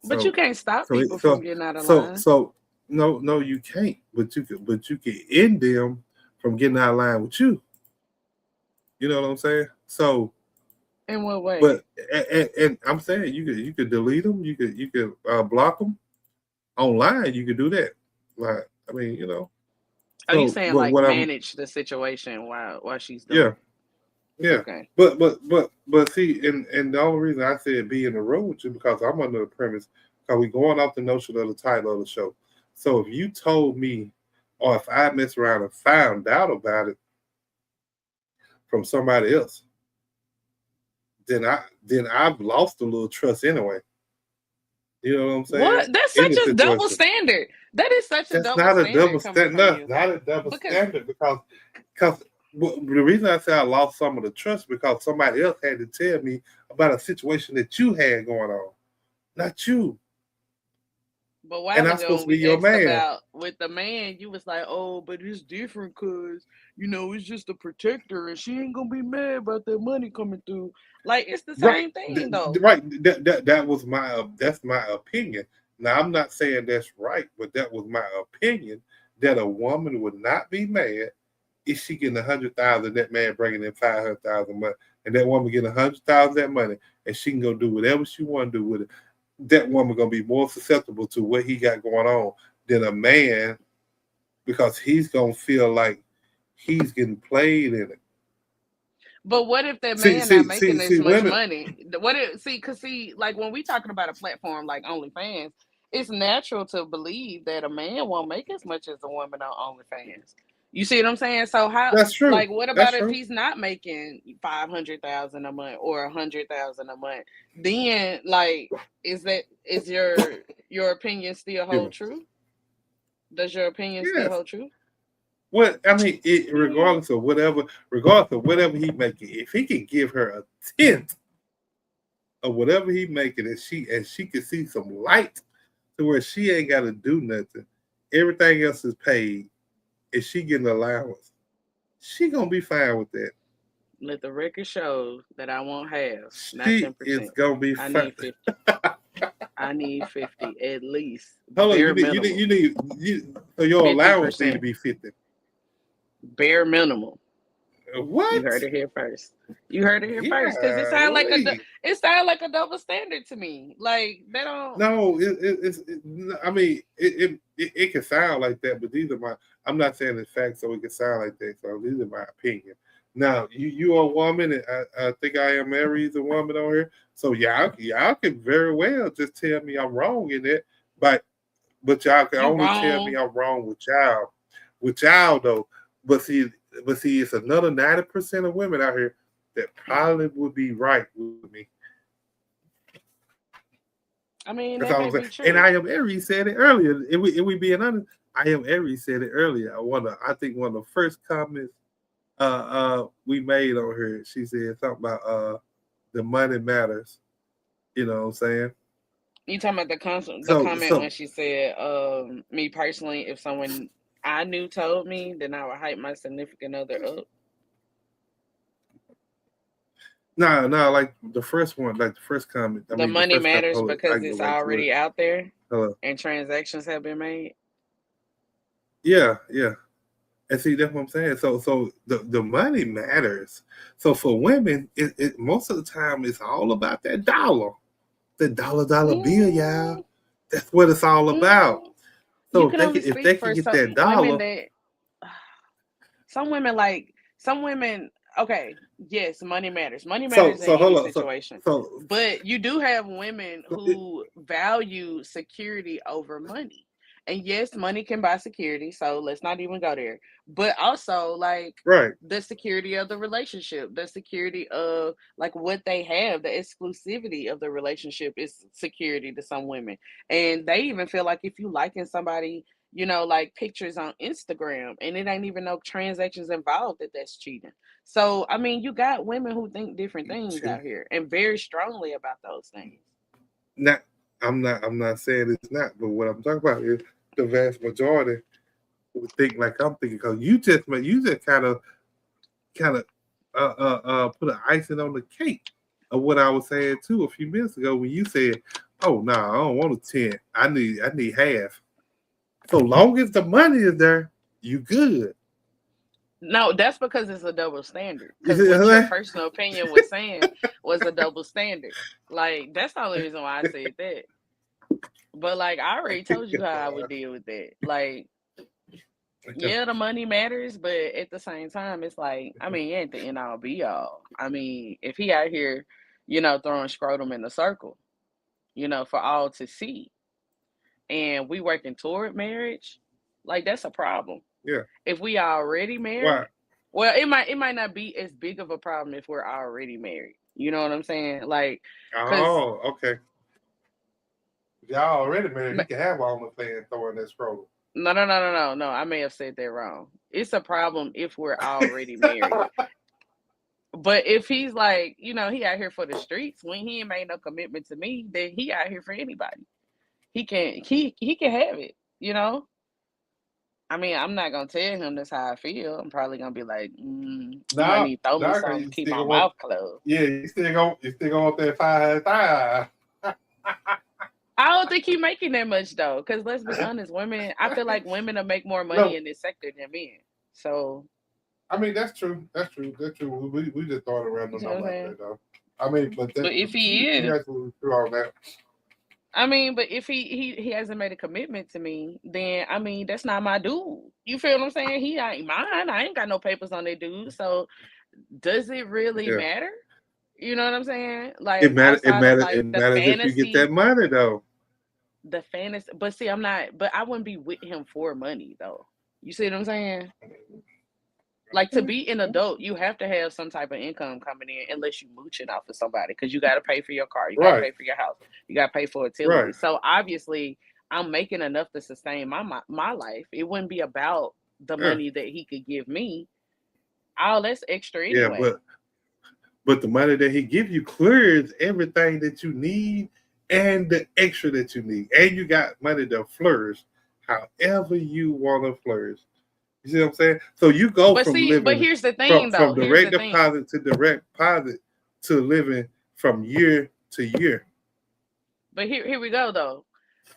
but you So can't stop so people it, from so getting out of so line. so no you can't. But you can end them from getting out of line with you. You know what I'm saying? So In what way? but and I'm saying you could delete them. You could block them online. You could do that. Like I mean Oh, you So saying but like what I'm manage the situation while she's yeah doing it. yeah. Okay. But see, and the only reason I said be in the room with you because I'm under the premise because we going off the notion of the title of the show. So if you told me, or if I messed around and found out about it from somebody else, then I've lost a little trust anyway. You know what I'm saying? What? That's In such this a double situation, standard. That is such a that's double not a standard double coming standard. from No, you. not a double Because standard because the reason I say I lost some of the trust because somebody else had to tell me about a situation that you had going on. not you. But a while And I'm ago, supposed when to be we your asked man. about with the man, you was like, "Oh, but it's different because it's just a protector, and she ain't gonna be mad about that money coming through." Like it's the Right, same thing, though. right. That was that's my opinion. Now I'm not saying that's right, but that was my opinion that a woman would not be mad if she getting 100,000, that man bringing in 500,000 money, and that woman getting 100,000 that money, and she can go do whatever she want to do with it. That woman gonna be more susceptible to what he got going on than a man because he's gonna feel like he's getting played in it. But what if that See, man not see, making see, this see, much women. money? What if see, like when we talking about a platform like OnlyFans, it's natural to believe that a man won't make as much as a woman on OnlyFans. You see what I'm saying? So how, That's true. like, what That's about if true. he's not making 500,000 a month or 100,000 a month? Then, like, is your opinion still You hold know. true? Does your opinion still Yes. hold true? What I mean, Hmm. regardless of whatever he making, if he can give her a tenth of whatever he making, and she can see some light to where she ain't got to do nothing, everything else is paid, and she getting allowance, she gonna be fine with that. Let the record show that I won't have, not She is 10%. gonna be I fine. need 50. I need 50 at least, Hold on, bare minimum. so your allowance need to 50%, be 50. bare minimum. You heard What? it here first. You heard it here first, because Yeah, really? it sound like a double standard to me. Like they don't. No, I mean, it can sound like that, but these are my. I'm not saying it's facts, so it can sound like that. So these are my opinion. Now, you are a woman, and I think I am married as a woman on here. So y'all can very well just tell me I'm wrong in it, but y'all can You only tell me wrong. I'm wrong with y'all though. But see, it's another 90% of women out here that probably would be right with me. I mean, That's that all I'm may saying. be And true. I am Aries said it earlier. If we being honest, I am Aries said it earlier. I think one of the first comments we made on her, she said something about the money matters. You know what I'm saying? You talking about the So comment when she said, "Me personally, if someone I knew told me, then I would hype my significant other up." no, like the first one, like the first comment. I The mean, the money first couple. matters Hold it, I because can go it's back to it. already out there Hello. and transactions have been made. Yeah, yeah. And see, that's what I'm saying. So the money matters. So for women, it most of the time it's all about that dollar, the dollar bill, y'all. Mm, That's what it's all about. mm. You So can only if speak they can for get that some women dollar, that some women. Okay, yes, money matters. Money matters in hold any on, situation, so but you do have women it, who value security over money. And yes, money can buy security, so let's not even go there. But also, like, right, the security of the relationship, the security of like what they have, the exclusivity of the relationship is security to some women. And they even feel like if you liking somebody, like pictures on Instagram and it ain't even no transactions involved, that's cheating. So, I mean, you got women who think different things see, out here and very strongly about those things. not I'm not saying it's not, but what I'm talking about is the vast majority would think like I'm thinking because you just kind of put an icing on the cake of what I was saying too a few minutes ago when you said, "Oh no, I don't want a 10. I need half." So long as the money is there, you good. No, that's because it's a double standard. You Because see what what I'm your saying? personal opinion was saying was a double standard. Like, that's the only reason why I said that. But, like, I already told you how I would deal with that. Like, yeah, the money matters, but at the same time, it's like, I mean, it ain't the end all be all. I mean, if he out here, throwing scrotum in the circle, for all to see, and we working toward marriage, like that's a problem. Yeah. If we already Why? married, well, it might not be as big of a problem if we're already married. You know what I'm saying? Like, cause Oh, okay. Y'all already married. He can have OnlyFans throwing that scroll. no, no, no, no, no. I may have said that wrong. It's a problem if we're already married. But if he's like, he out here for the streets, when he ain't made no commitment to me, then he out here for anybody. He can have it, you know? I mean, I'm not gonna tell him that's how I feel. I'm probably gonna be like, you might Now, need to throw me now something to you keep still my want, mouth closed. yeah, you still go up there five times. I don't think he making that much though, because let's be honest, women. I feel like women will make more money No, in this sector than men. So I mean that's true. That's true. That's true. We just throw it around you the know what I'm number like saying. that though. I mean, but But if he she is, actually true on that. I mean, but if he hasn't made a commitment to me, then I mean that's not my dude. You feel what I'm saying? He ain't mine. I ain't got no papers on that dude. So does it really Yeah, matter? You know what I'm saying? it Like matter. It outside of matter. It like matters if you get that money though. the fantasy. But see, I'm not. But I wouldn't be with him for money though. You see what I'm saying? Like to be an adult, you have to have some type of income coming in, unless you mooching off of somebody, because you got to pay for your car, you got to Right. pay for your house, you got to pay for Right. utilities. So obviously, I'm making enough to sustain my life. It wouldn't be about the Yeah. money that he could give me. All that's extra Yeah. anyway. But the money that he give you clears everything that you need and the extra that you need, and you got money to flourish however you want to flourish. You see what I'm saying? So you go But from see, but living here's the thing, though. from Here's the direct thing. deposit to direct deposit to living from year to year. But here we go, though.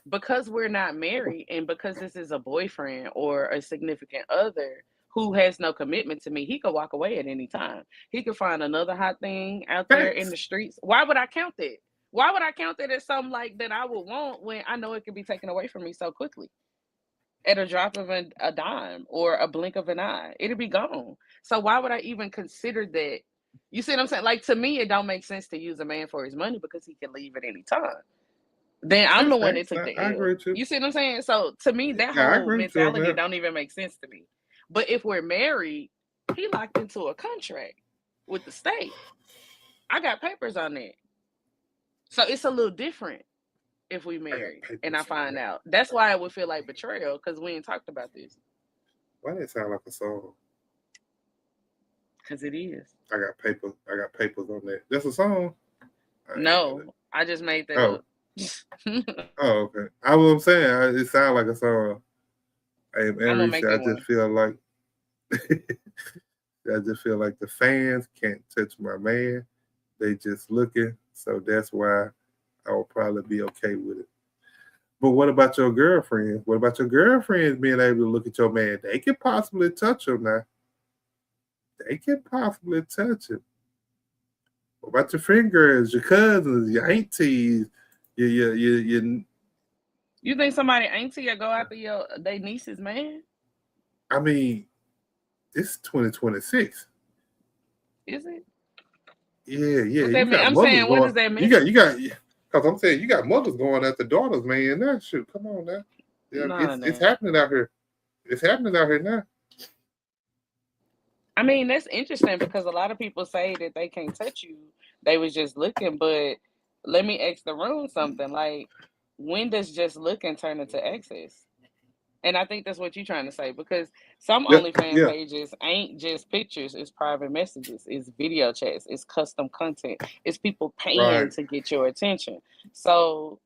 Because we're not married and because this is a boyfriend or a significant other who has no commitment to me, he could walk away at any time. He could find another hot thing out there in Facts. the streets. Why would I count that? Why would I count that as something like that I would want when I know it could be taken away from me so quickly? At a drop of a dime or a blink of an eye, it'll be gone. So why would I even consider that? You see what I'm saying? Like to me, it don't make sense to use a man for his money because he can leave at any time. Then I'm That's the one that facts. took the I L. agree with you. You see what I'm saying? So to me, that Yeah, I whole agree with you on mentality that. don't even make sense to me. But if we're married, he locked into a contract with the state. I got papers on that. So it's a little different if we I got married and I papers on find that. out. That's why it would feel like betrayal because we ain't talked about this. Why did it sound like a song? Because it is. I got papers. I got papers on that. That's a song. I ain't know that. No, I just made that Oh, up. oh, okay. I was saying it sounded like a song. And I'm gonna Reese, make I it just one. feel like I just feel like the fans can't touch my man. They just looking, so that's why I will probably be okay with it. But what about your girlfriends? What about your girlfriends being able to look at your man? They could possibly touch him now. They could possibly touch him. What about your friend girls, your cousins, your aunties, your You think somebody auntie will go after they nieces, man? I mean, it's 2026. Is it? Yeah, yeah. What that You mean? got I'm mothers saying, what going. does that You got. mean? Because I'm saying you got mothers going at the daughters, man. That shit. Come on now. Yeah, Nah, it's nah. happening out here. It's happening out here now. I mean, that's interesting because a lot of people say that they can't touch you. They was just looking, but let me ask the room something. Like, when does just looking turn into access? And I think that's what you're trying to say because some Yeah, OnlyFans yeah. pages ain't just pictures, it's private messages, it's video chats, it's custom content, it's people paying Right. to get your attention. So,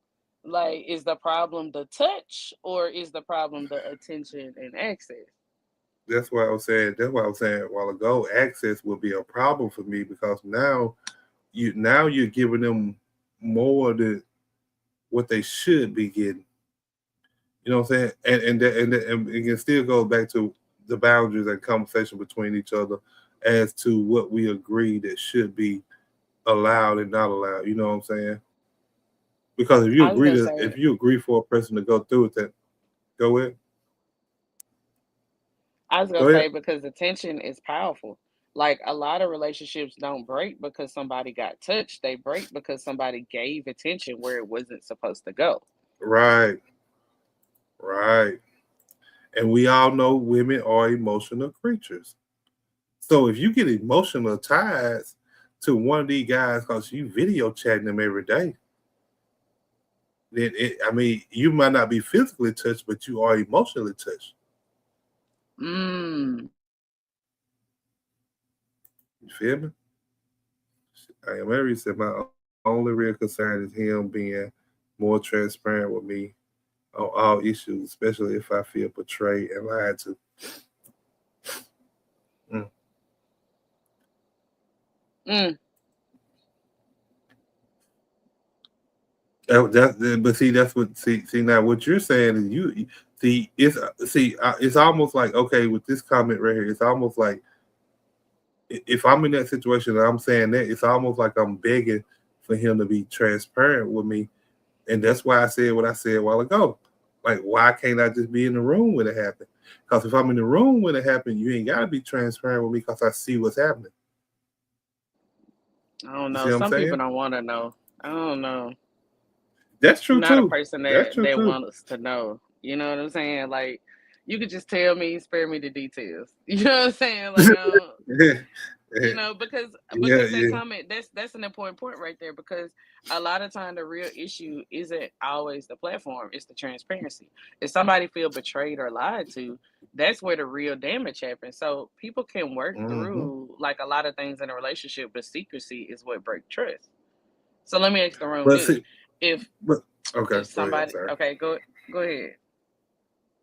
like, is the problem the touch or is the problem the attention and access? That's why I was saying. That's why I was saying a while ago. Access will be a problem for me because now you're giving them more than what they should be getting. You know what I'm saying? And it can still go back to the boundaries and conversation between each other as to what we agree that should be allowed and not allowed. You know what I'm saying? Because I was gonna say if you agree for a person to go through with that, go ahead. I was gonna Go say ahead. because attention is powerful. Like a lot of relationships don't break because somebody got touched. They break because somebody gave attention where it wasn't supposed to go. Right, right. And we all know women are emotional creatures. So if you get emotional ties to one of these guys because you video chatting them every day, then I mean, you might not be physically touched, but you are emotionally touched. Mm. You feel me? I am married. Said my only real concern is him being more transparent with me on all issues, especially if I feel betrayed and lied to. Mm. Mm, But see, that's what see now. What you're saying is see it's almost like okay with this comment right here. It's almost like if I'm in that situation and I'm saying that, it's almost like I'm begging for him to be transparent with me, and that's why I said what I said a while ago. Like, why can't I just be in the room when it happened? Because if I'm in the room when it happened, you ain't got to be transparent with me because I see what's happening. I don't You know. see what I'm Some people saying? don't want to know. I don't know. That's I'm true not a too. person That's that true too. wants us to know. You know what I'm saying? Like, you could just tell me, spare me the details. You know what I'm saying? Like, yeah, you know, yeah, that yeah. comment, that's an important point right there, because a lot of time the real issue isn't always the platform, it's the transparency. If somebody feel betrayed or lied to, that's where the real damage happens. So people can work Mm-hmm. through like a lot of things in a relationship, but secrecy is what breaks trust. So let me ask the room But this: see, if but okay, go ahead. I'm somebody, sorry. okay, go ahead.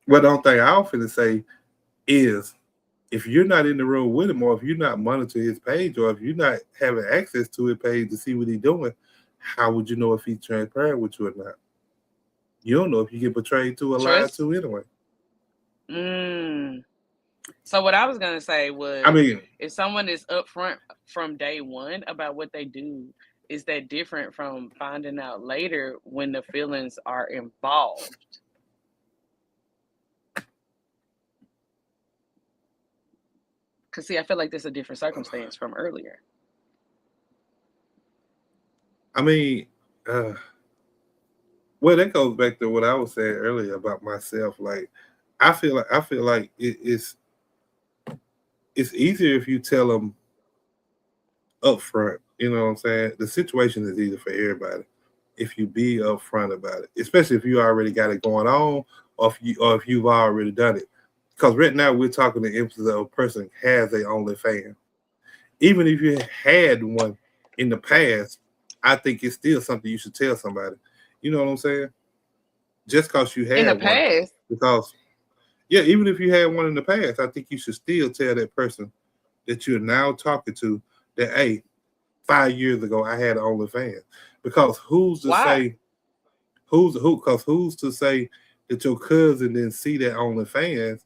Well, the only thing I was finna say is if you're not in the room with him, or if you're not monitoring his page, or if you're not having access to his page to see what he's doing, how would you know if he's transparent with you or not? You don't know if you get betrayed to or lied Trust. to anyway. Mm. So what I was gonna say I was, mean, if someone is upfront from day one about what they do, is that different from finding out later when the feelings are involved? Cause see, I feel like this is a different circumstance from earlier. I mean, uh, well, that goes back to what I was saying earlier about myself. Like, I feel like it's easier if you tell them up front. You know what I'm saying? The situation is easy for everybody if you be upfront about it, especially if you already got it going on, or if you've already done it. Because right now we're talking the instance of a person has a OnlyFans. Even if you had one in the past, I think it's still something you should tell somebody. You know what I'm saying? Just because you In the had one, past, because yeah, even if you had one in the past, I think you should still tell that person that you're now talking to that hey, 5 years ago I had OnlyFans. Because who's to why? say who's to say that your cousin didn't see that OnlyFans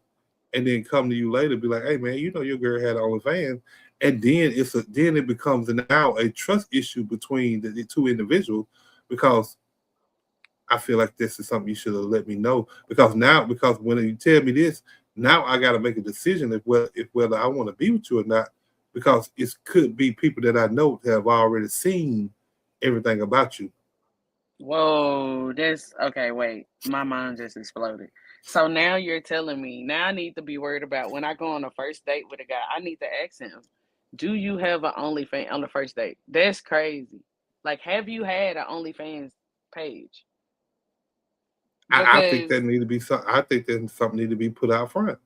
and then come to you later be like, hey man, you know your girl had OnlyFans, and then it becomes now a trust issue between the two individuals because I feel like this is something you should have let me know because when you tell me this, now I got to make a decision if whether I want to be with you or not because it could be people that I know have already seen everything about you. Whoa, that's okay. Wait, my mind just exploded. So now you're telling me now I need to be worried about when I go on a first date with a guy. I need to ask him, "Do you have an OnlyFans on the first date?" That's crazy. Like, have you had an OnlyFans page? I think Because that need to be some. I think that something need to be put out front.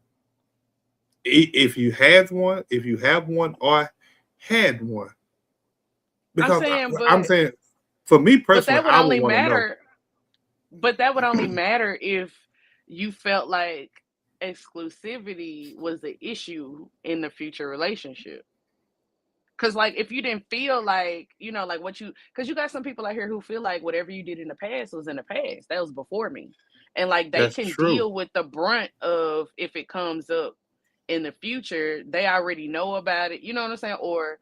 If you have one or had one, I'm because saying, I'm saying for me but personally, that would I would only want to know. matter. But that would only matter if you felt like exclusivity was the issue in the future relationship. Cause like if you didn't feel like, like what you, cause you got some people out here who feel like whatever you did in the past was in the past. That was before me. And like they That's can true. deal with the brunt of if it comes up in the future, they already know about it. You know what I'm saying? Or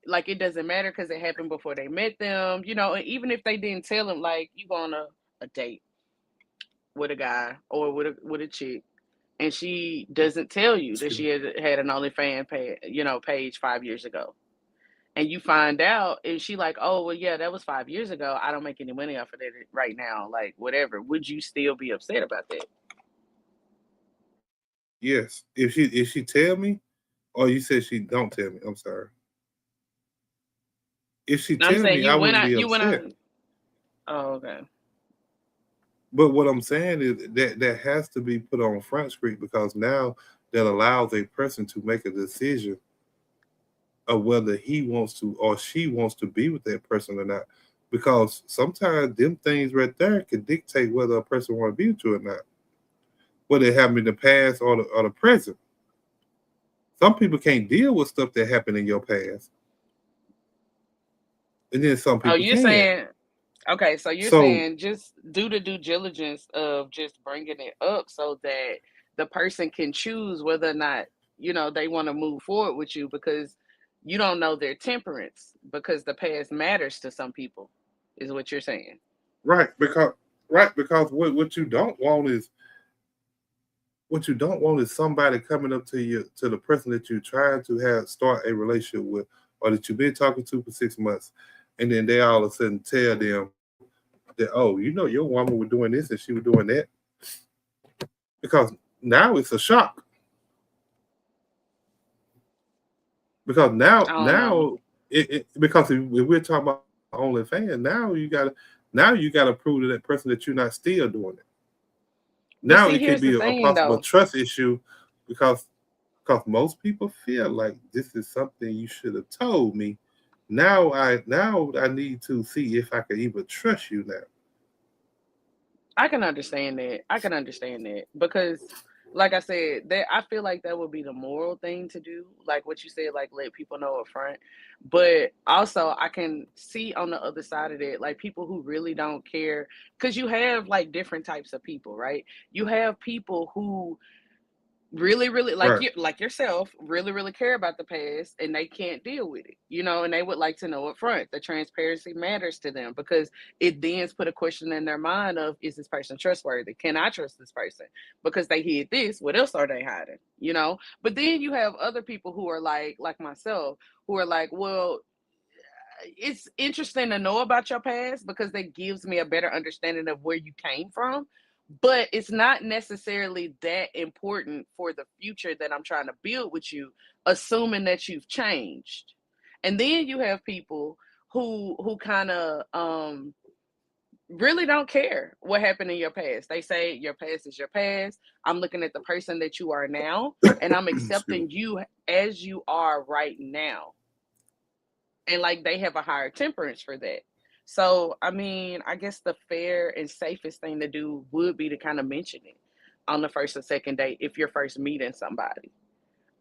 like it doesn't matter because it happened before they met them, and even if they didn't tell them, like you go on a date with a guy or with a chick, and she doesn't tell you that Excuse she me. had an OnlyFans page 5 years ago, and you find out, and she like, oh well, yeah, that was 5 years ago. I don't make any money off of that right now. Like whatever. Would you still be upset about that? Yes, if she tell me, or you said she don't tell me. I'm sorry. If she I'm tell saying me, I you went wouldn't out. be You went out. upset. Oh, okay. But what I'm saying is that has to be put on Front Street because now that allows a person to make a decision of whether he wants to or she wants to be with that person or not. Because sometimes them things right there can dictate whether a person want to be with you or not. Whether it happened in the past or the present. Some people can't deal with stuff that happened in your past, and then some Oh, people you're can. saying okay, so you're So saying just do the due diligence of just bringing it up so that the person can choose whether or not, they want to move forward with you because you don't know their temperance because the past matters to some people, is what you're saying. right, because what you don't want is somebody coming up to you, to the person that you're trying to have start a relationship with, or that you've been talking to for 6 months, and then they all of a sudden tell them that, oh, your woman was doing this and she was doing that, because now it's a shock. Because I don't know. because if we're talking about OnlyFans, now you gotta prove to that person that you're not still doing it. But Now see, it could here's the be a thing possible though. trust issue, because most people feel like this is something you should have told me. Now I need to see if I can even trust you now. I can understand that. I can understand that because, like I said, that I feel like that would be the moral thing to do, like what you said, like let people know up front. But also, I can see on the other side of that, like people who really don't care, because you have like different types of people, right? You have people who really really like Right. you, like yourself, really really care about the past and they can't deal with it, and they would like to know up front. The transparency matters to them because it then put a question in their mind of, is this person trustworthy? Can I trust this person? Because they hid this, what else are they hiding? But then you have other people who are like myself, who are like, well, it's interesting to know about your past because that gives me a better understanding of where you came from. But it's not necessarily that important for the future that I'm trying to build with you, assuming that you've changed. And then you have people who kind of really don't care what happened in your past. They say your past is your past. I'm looking at the person that you are now, and I'm Excuse me. accepting you as you are right now, and like they have a higher temperance for that. So I mean, I guess the fair and safest thing to do would be to kind of mention it on the first or second date if you're first meeting somebody,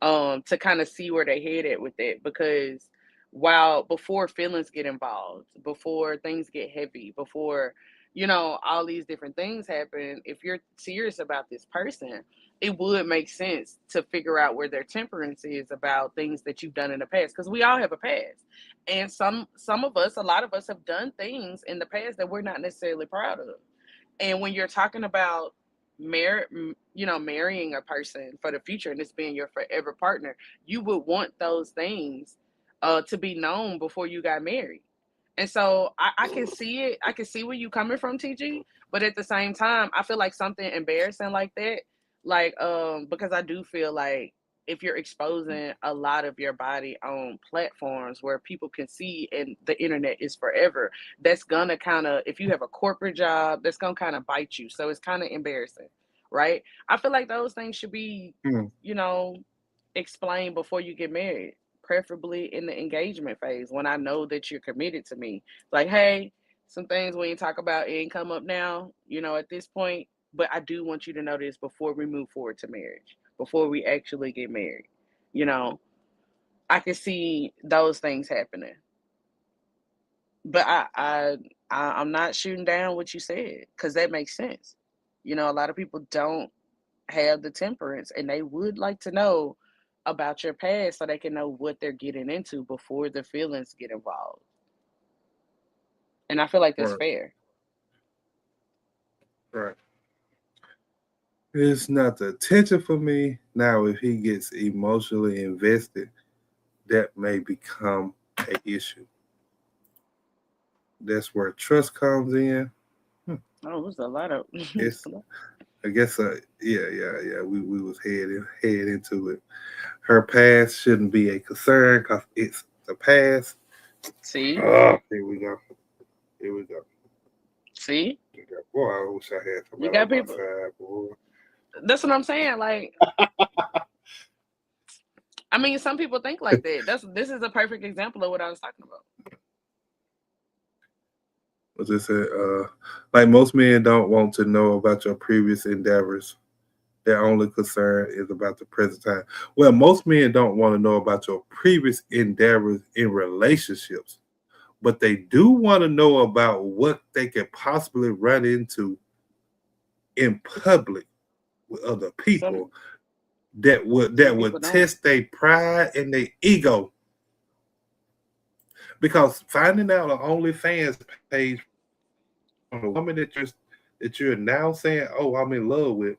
to kind of see where they head at with it. Because while before feelings get involved, before things get heavy, before all these different things happen, if you're serious about this person, it would make sense to figure out where their temperance is about things that you've done in the past, because we all have a past. And some of us, a lot of us, have done things in the past that we're not necessarily proud of. And when you're talking about marrying a person for the future and this being your forever partner, you would want those things to be known before you got married. And so I can see it. I can see where you coming from, TG. But at the same time, I feel like something embarrassing like that, like because I do feel like if you're exposing a lot of your body on platforms where people can see and the internet is forever, that's gonna kind of, if you have a corporate job, that's gonna kind of bite you. So it's kind of embarrassing, right? I feel like those things should be, Hmm. you know, explained before you get married, preferably in the engagement phase when I know that you're committed to me. Like, hey, some things we ain't talk about ain't come up now, at this point, but I do want you to know this before we move forward to marriage, before we actually get married. You know, I can see those things happening. But I'm not shooting down what you said because that makes sense. A lot of people don't have the temperance and they would like to know about your past so they can know what they're getting into before the feelings get involved. And I feel like that's Right. fair. Right. It's not the attention for me. Now, if he gets emotionally invested, that may become a issue. That's where trust comes in. Hmm. Oh, there's a lot of It's, I guess, yeah. We was head into it. Her past shouldn't be a concern because it's the past. see, Oh, here we go. Here we go. see, Here we go. Boy, I wish I had you somebody got on my people. side, boy. That's what I'm saying. Like, I mean, some people think like that. This is a perfect example of what I was talking about. As I said, like most men don't want to know about your previous endeavors. Their only concern is about the present time. Well, most men don't want to know about your previous endeavors in relationships, but they do want to know about what they could possibly run into in public with other Some people that some would people don't. test their pride and their ego. Because finding out an OnlyFans page from a woman that you're now saying, "Oh, I'm in love with,"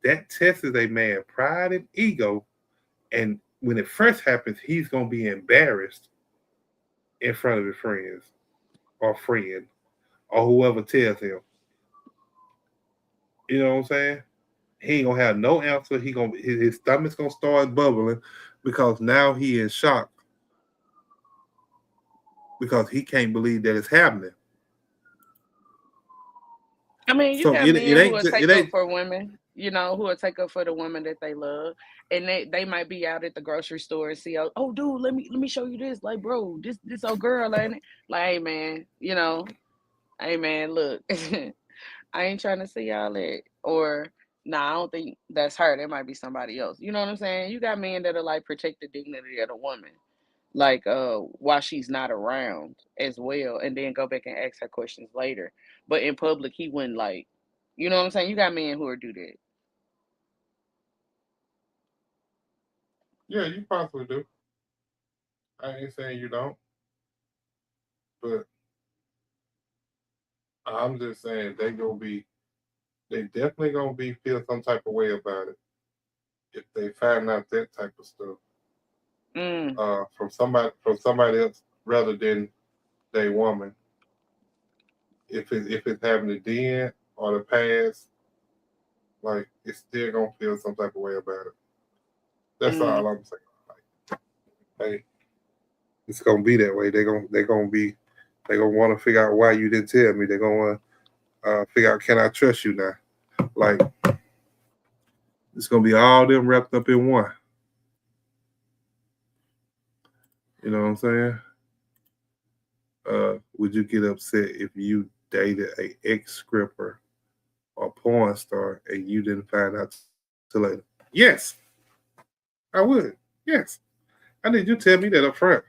that tests a man pride and ego. And when it first happens, he's gonna be embarrassed in front of his friends or friend or whoever tells him. You know what I'm saying? He ain't gonna have no answer. His stomach's gonna start bubbling because now he in shock because he can't believe that it's happening. I mean, you So got it men who ain't will it take up ain't for women, who will take up for the women that they love, and they might be out at the grocery store and see, oh, dude, let me show you this, like, bro, this old girl, ain't it? Like, hey man, look, I ain't trying to see y'all that, or nah, I don't think that's her. That might be somebody else. You know what I'm saying? You got men that are like protect the dignity of the woman, like while she's not around as well, and then go back and ask her questions later. But in public he wouldn't, like, you know what I'm saying? You got men who would do that. yeah, you possibly do. I ain't saying you don't, but I'm just saying they definitely gonna be feel some type of way about it if they find out that type of stuff Mm. from somebody else rather than they woman. If it's having the then or the past, like it's still gonna feel some type of way about it. That's Mm. all I'm saying. Like, hey, it's gonna be that way. They gonna want to figure out why you didn't tell me. They're gonna want to figure out, can I trust you now? Like it's gonna be all them wrapped up in one. You know what I'm saying? Would you get upset if you dated a ex scripper or porn star and you didn't find out till later? Yes, I would. Yes, I need you to tell me that up front.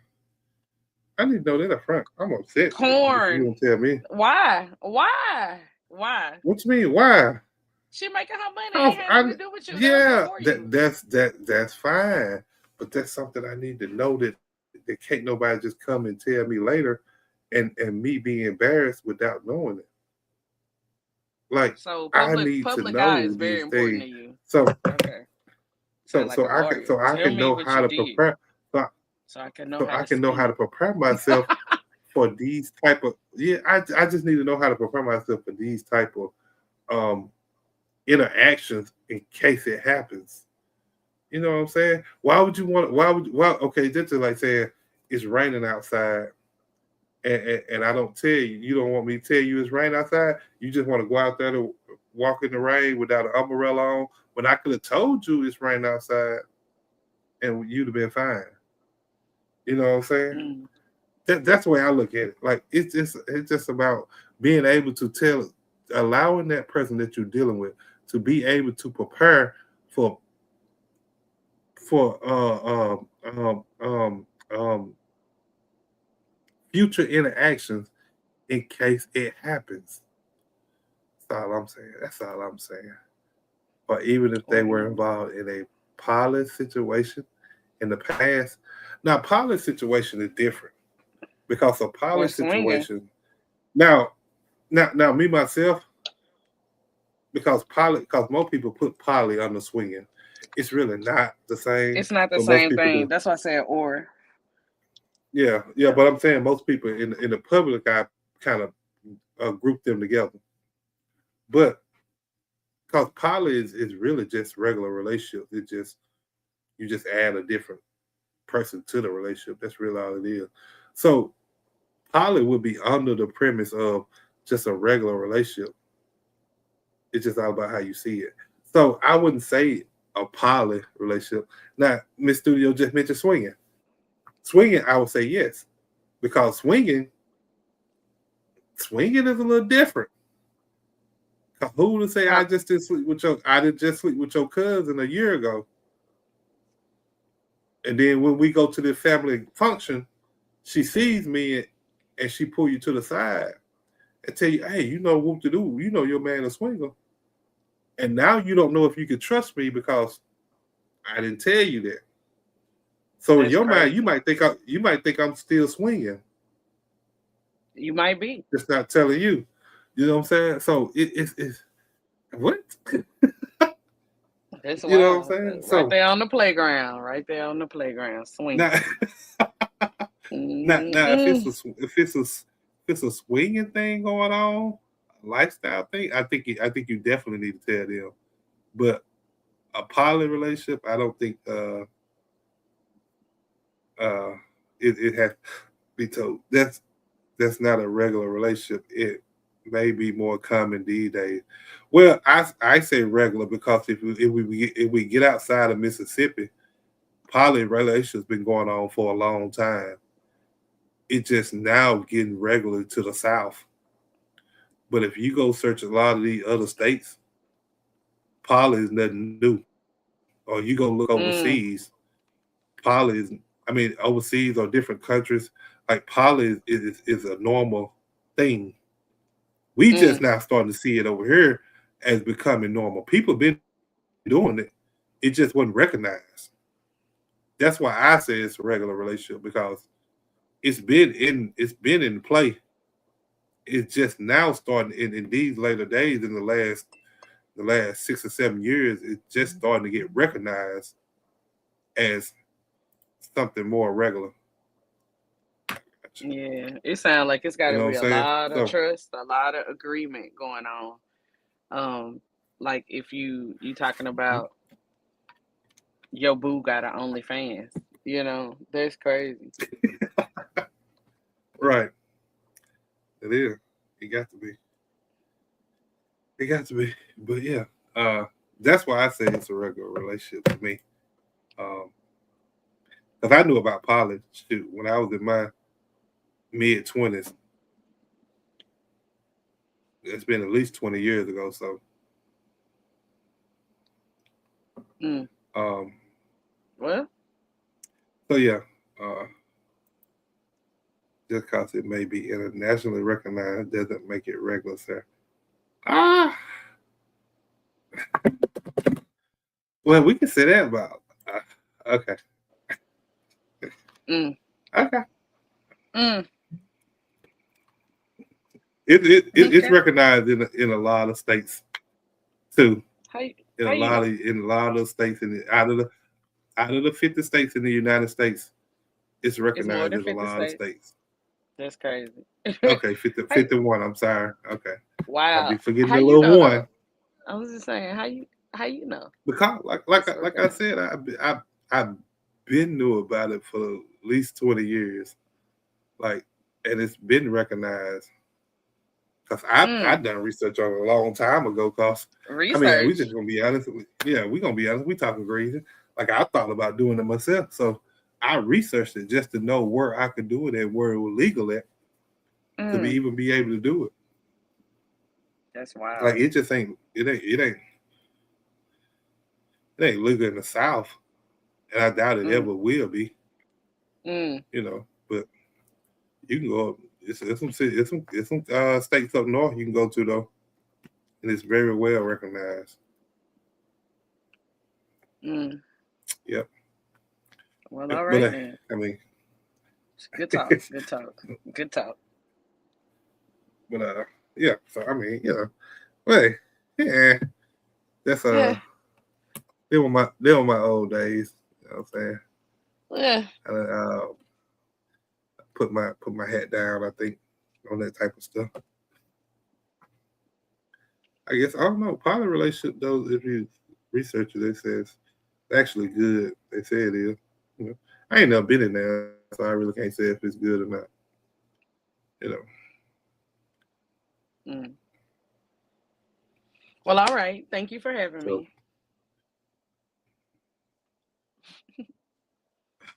I need to know that up front. I'm upset if you Corn. don't tell me. Why? What you mean? Why? She making her money, How? ain't had nothing to do with you. That was Yeah, before you. that's fine. But that's something I need to know that can't nobody just come and tell me later, and me being embarrassed without knowing it. Like So I public need to public eye is know very these important things. to you. So Okay. Sound like a so lawyer. I Tell can me know what how you to did prepare. So so I can know so how I to can know how speak. to prepare myself for these type of yeah. I just need to know how to prepare myself for these type of um interactions in case it happens. You know what I'm saying? Why would you want? Why? Okay, this is like saying it's raining outside, and I don't tell you. You don't want me to tell you it's raining outside. You just want to go out there to walk in the rain without an umbrella on. When I could have told you it's raining outside, and you'd have been fine. You know what I'm saying? Mm. That's the way I look at it. Like it's just about being able to tell, allowing that person that you're dealing with to be able to prepare for for future interactions in case it happens. That's all I'm saying. That's all I'm saying. Or even if they were Or involved in a poly situation in the past. Now, poly situation is different because a poly swinging. situation. Now, now, me myself, because most people put poly under swinging. It's really not the same, It's not the but most same people thing. do. That's why I said or. Yeah, yeah, but I'm saying most people in the public eye kind of group them together. But because poly is really just regular relationships. It just you just add a different person to the relationship. That's really all it is. So poly would be under the premise of just a regular relationship. It's just all about how you see it. So I wouldn't say a poly relationship. Now, Miss Studio just mentioned swinging. Swinging, I would say yes, because swinging is a little different. 'Cause who to say How? I did just sleep with your cousin a year ago, and then when we go to the family function, she sees me and she pull you to the side and tell you, hey, you know what to do. You know your man a swinger, and now you don't know if you can trust me because I didn't tell you that. So in That's your mind, crazy. you might think I'm still swinging, You might be. just not telling you. You know what I'm saying? So it's what That's you know what I'm wild. saying. Right So there on the playground. Right there on the playground, now swinging. now Mm-mm. if it's a swinging thing going on, a lifestyle thing, I think you definitely need to tell them. But a poly relationship, I don't think uh it has to be told. That's not a regular relationship. It may be more common these days. Well, I say regular because if we get outside of Mississippi, poly relationships been going on for a long time. It's just now getting regular to the south. But if you go search a lot of these other states, poly is nothing new. Or you go look overseas, Mm, poly is, I mean, overseas or different countries, like poly is a normal thing. We just mm, now starting to see it over here as becoming normal. People been doing it. It just wasn't recognized. That's why I say it's a regular relationship because it's been in play. It's just now starting in these later days in the last 6 or 7 years. It's just starting to get recognized as something more regular. yeah. It sounds like it's got You to know be what a I'm saying? lot of So trust, a lot of agreement going on. Um, like if you talking about your boo got an OnlyFans, that's crazy. right, it is. It got to be. It got to be. But yeah, uh, that's why I say it's a regular relationship to me. Um, because I knew about poly shoot when I was in my mid 20s. It's been at least 20 years ago. Mm. Um, Well, so yeah, uh, just because it may be internationally recognized doesn't make it regular, sir. Ah, well, we can say that about. Okay, mm, okay. mm. It's Okay. recognized in a lot of states too. How you know? In a lot of states out of the 50 states in the United States, it's It's more recognized than in a 50 lot of states. states. That's crazy. Okay, 50, How, 51. I'm sorry. Okay, I'll wow. be forgetting How the you little know though? one I was just saying, how you know because it's like I recognized? said, I've been knew about it for at least 20 years. Like, and it's been recognized because I Mm, done research on it a long time ago. Cause I mean, we research. just gonna be honest. Yeah, we gonna be honest. We talking crazy. Like I thought about doing it myself, so I researched it just to know where I could do it and where it was legal at to Mm, be able to do it. that's Like wild. it ain't legal in the South, and I doubt it Mm, ever will be. mm, You know, but you can go up. It's some states up north you can go to though, and it's very well recognized. mm. Yep. Well, all But right then. I mean, Good talk. Good talk. Good talk. but yeah. So I mean, well, yeah, that's Yeah. they were my old days. You know what I'm saying? Yeah. And put my hat down. I think on that type of stuff. I guess I don't know. Poly relationship though, if you research it, it says it's actually good. They say it is. You know, I ain't never been in there, so I really can't say if it's good or not. You know. Mm. Well, all right. Thank you for having So me.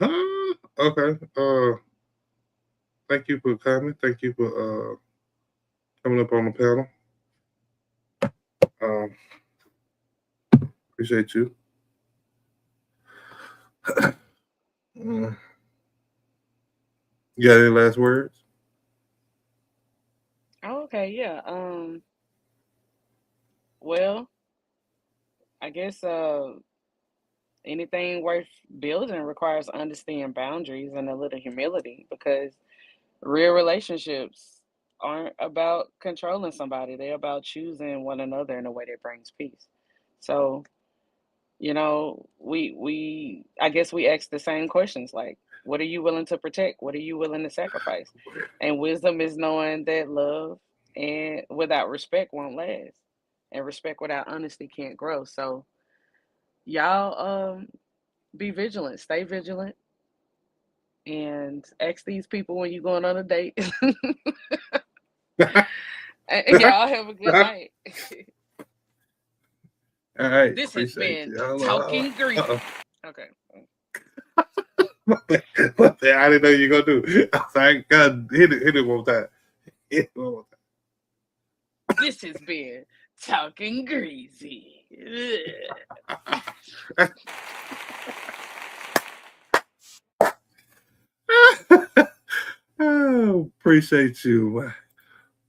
Okay. Thank you for coming. Thank you for coming up on the panel. Um, appreciate you. Mm, you got any last words? Oh, okay, yeah. Well, I guess anything worth building requires understanding boundaries and a little humility because real relationships aren't about controlling somebody. They're about choosing one another in a way that brings peace. So, we I guess we ask the same questions like what are you willing to protect? What are you willing to sacrifice? And wisdom is knowing that love and without respect won't last. And respect without honesty can't grow. So y'all be vigilant, stay vigilant, and ask these people when you're going on a date. And y'all have a good night. All right, This has appreciate been you. Hold on, hold Talking on. Greasy. Okay. My bad. My bad. I didn't know you were gonna do. I was like, God, hit it one time. Hit it one more This has been Talking Greasy. time. Oh, appreciate you.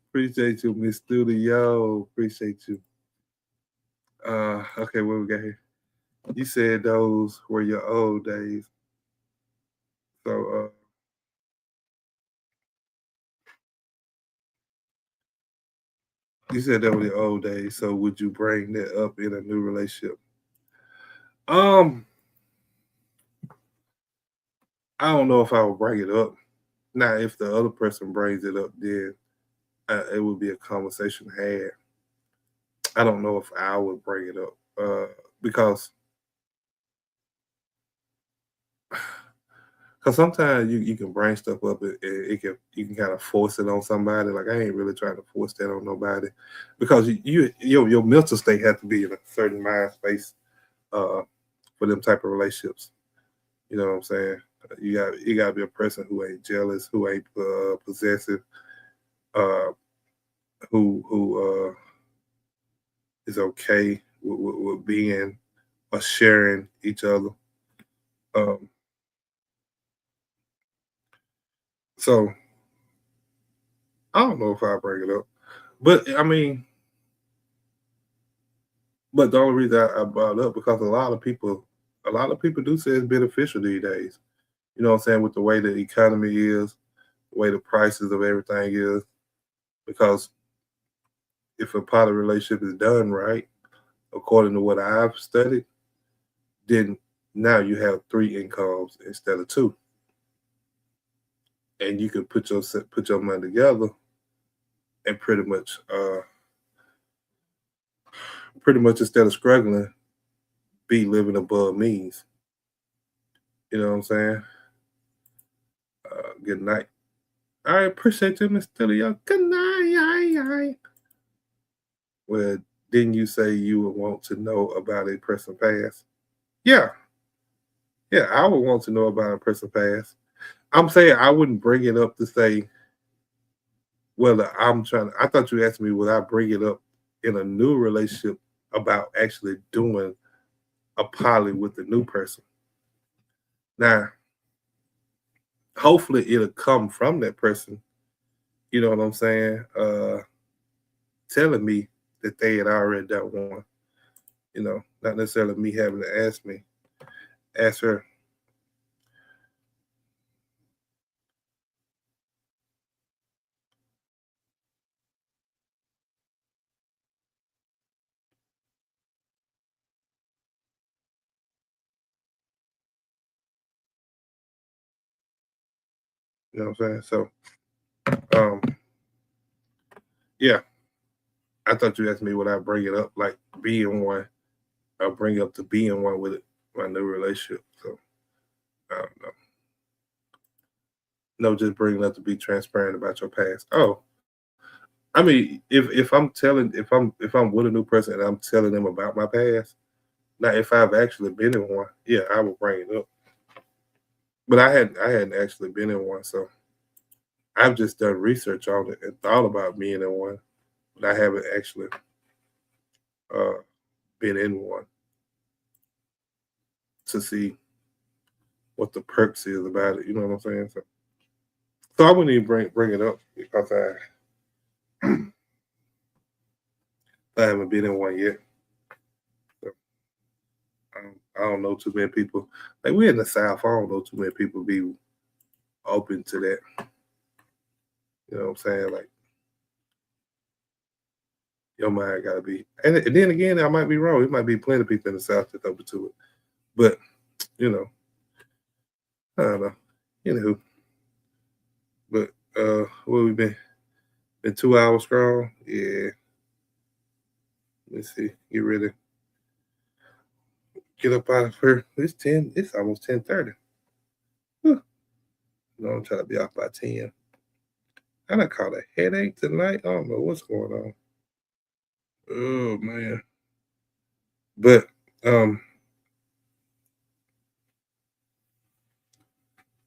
Appreciate you, Miss Studio. Appreciate you. Okay, what we got here? You said those were your old days. So, you said that were the old days. So, would you bring that up in a new relationship? Um, I don't know if I would bring it up. Now, if the other person brings it up, then it would be a conversation had. I don't know if I would bring it up because sometimes you can bring stuff up and it can you can kind of force it on somebody. Like I ain't really trying to force that on nobody because your mental state has to be in a certain mind space uh, for them type of relationships. You know what I'm saying? You got to be a person who ain't jealous, who ain't possessive, uh, who is okay with being or sharing each other. Um, so I don't know if I bring it up, but I mean, but the only reason I brought it up because a lot of people do say it's beneficial these days. You know what I'm saying? With the way the economy is, the way the prices of everything is, because if a part of the relationship is done right, according to what I've studied, then now you have three incomes instead of two, and you can put your money together and pretty much instead of struggling, be living above means. You know what I'm saying? Good night. I appreciate you, Mr. Studio. Good night. Well, didn't you say you would want to know about a person past? Yeah, yeah, I would want to know about a person past. I'm saying I wouldn't bring it up to say whether I'm trying. I thought you asked me would I bring it up in a new relationship about actually doing a poly with the new person. Now, hopefully, it'll come from that person. You know what I'm saying? Telling me that they had already done one. You know, not necessarily me having to ask her. You know what I'm saying? So, um, yeah, I thought you asked me would I bring it up like being one. I'll bring up to being one with it, my new relationship. So, I don't know. No, just bringing up to be transparent about your past. Oh, I mean, if I'm telling if I'm with a new person and I'm telling them about my past, now if I've actually been in one, yeah, I will bring it up. But I hadn't actually been in one, so I've just done research on it and thought about being in one, but I haven't actually uh, been in one to see what the perks is about it. You know what I'm saying? So I wouldn't even bring it up because I haven't been in one yet. So I don't know too many people. Like we're in the South, I don't know too many people be open to that. You know what I'm saying? Like your mind gotta be. And then again, I might be wrong. It might be plenty of people in the South that's open to it. But you know, I don't know. You know, but what we been 2 hours strong. Yeah. Let's see. Get ready. Get up out of here. It's 10. It's almost 10:30. You know, I'm trying to be off by 10. I done caught a headache tonight. I don't know what's going on. Oh man. But um,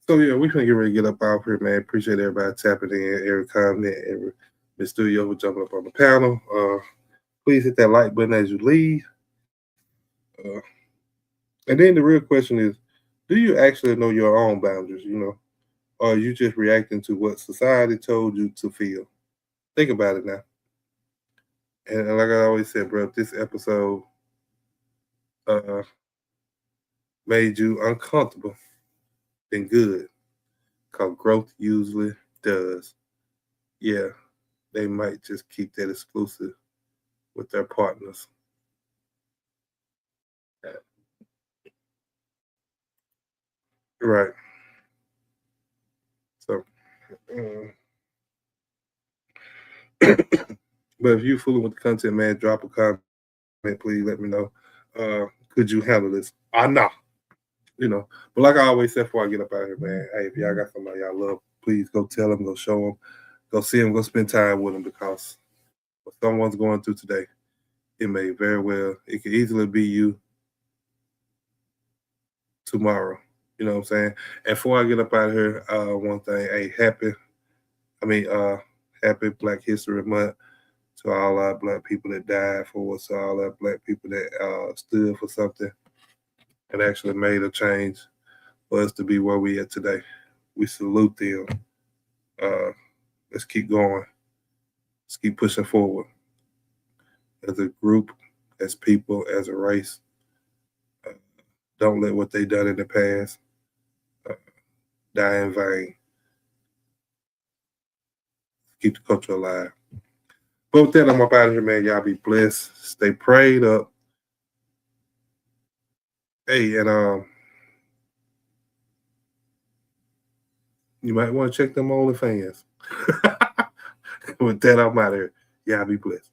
so yeah, we finna get ready to get up out here, man. Appreciate everybody tapping in, every comment, every the studio for jumping up on the panel. Please hit that like button as you leave. Uh, and then the real question is, do you actually know your own boundaries? You know, or are you just reacting to what society told you to feel? Think about it now. And like I always said, bro, if this episode uh, made you uncomfortable, then good. Because growth usually does. Yeah, they might just keep that exclusive with their partners. Right. So, but if you fooling with the content, man, drop a comment. Please let me know. Could you handle this? I know. You know. But like I always said before I get up out here, man, hey, if y'all got somebody y'all love, please go tell them, go show them, go see them, go spend time with them because what someone's going through today, it may very well, it could easily be you tomorrow. You know what I'm saying? And before I get up out of here, one thing, hey, happy Black History Month to all our black people that died for us, to all our black people that stood for something and actually made a change for us to be where we at today. We salute them. Uh, let's keep going. Let's keep pushing forward as a group, as people, as a race. Uh, don't let what they done in the past uh, die in vain. Keep the culture alive. But with that, I'm up out of here, man. Y'all be blessed. Stay prayed up. Hey, and you might want to check them OnlyFans. With that, I'm out of here. Y'all be blessed.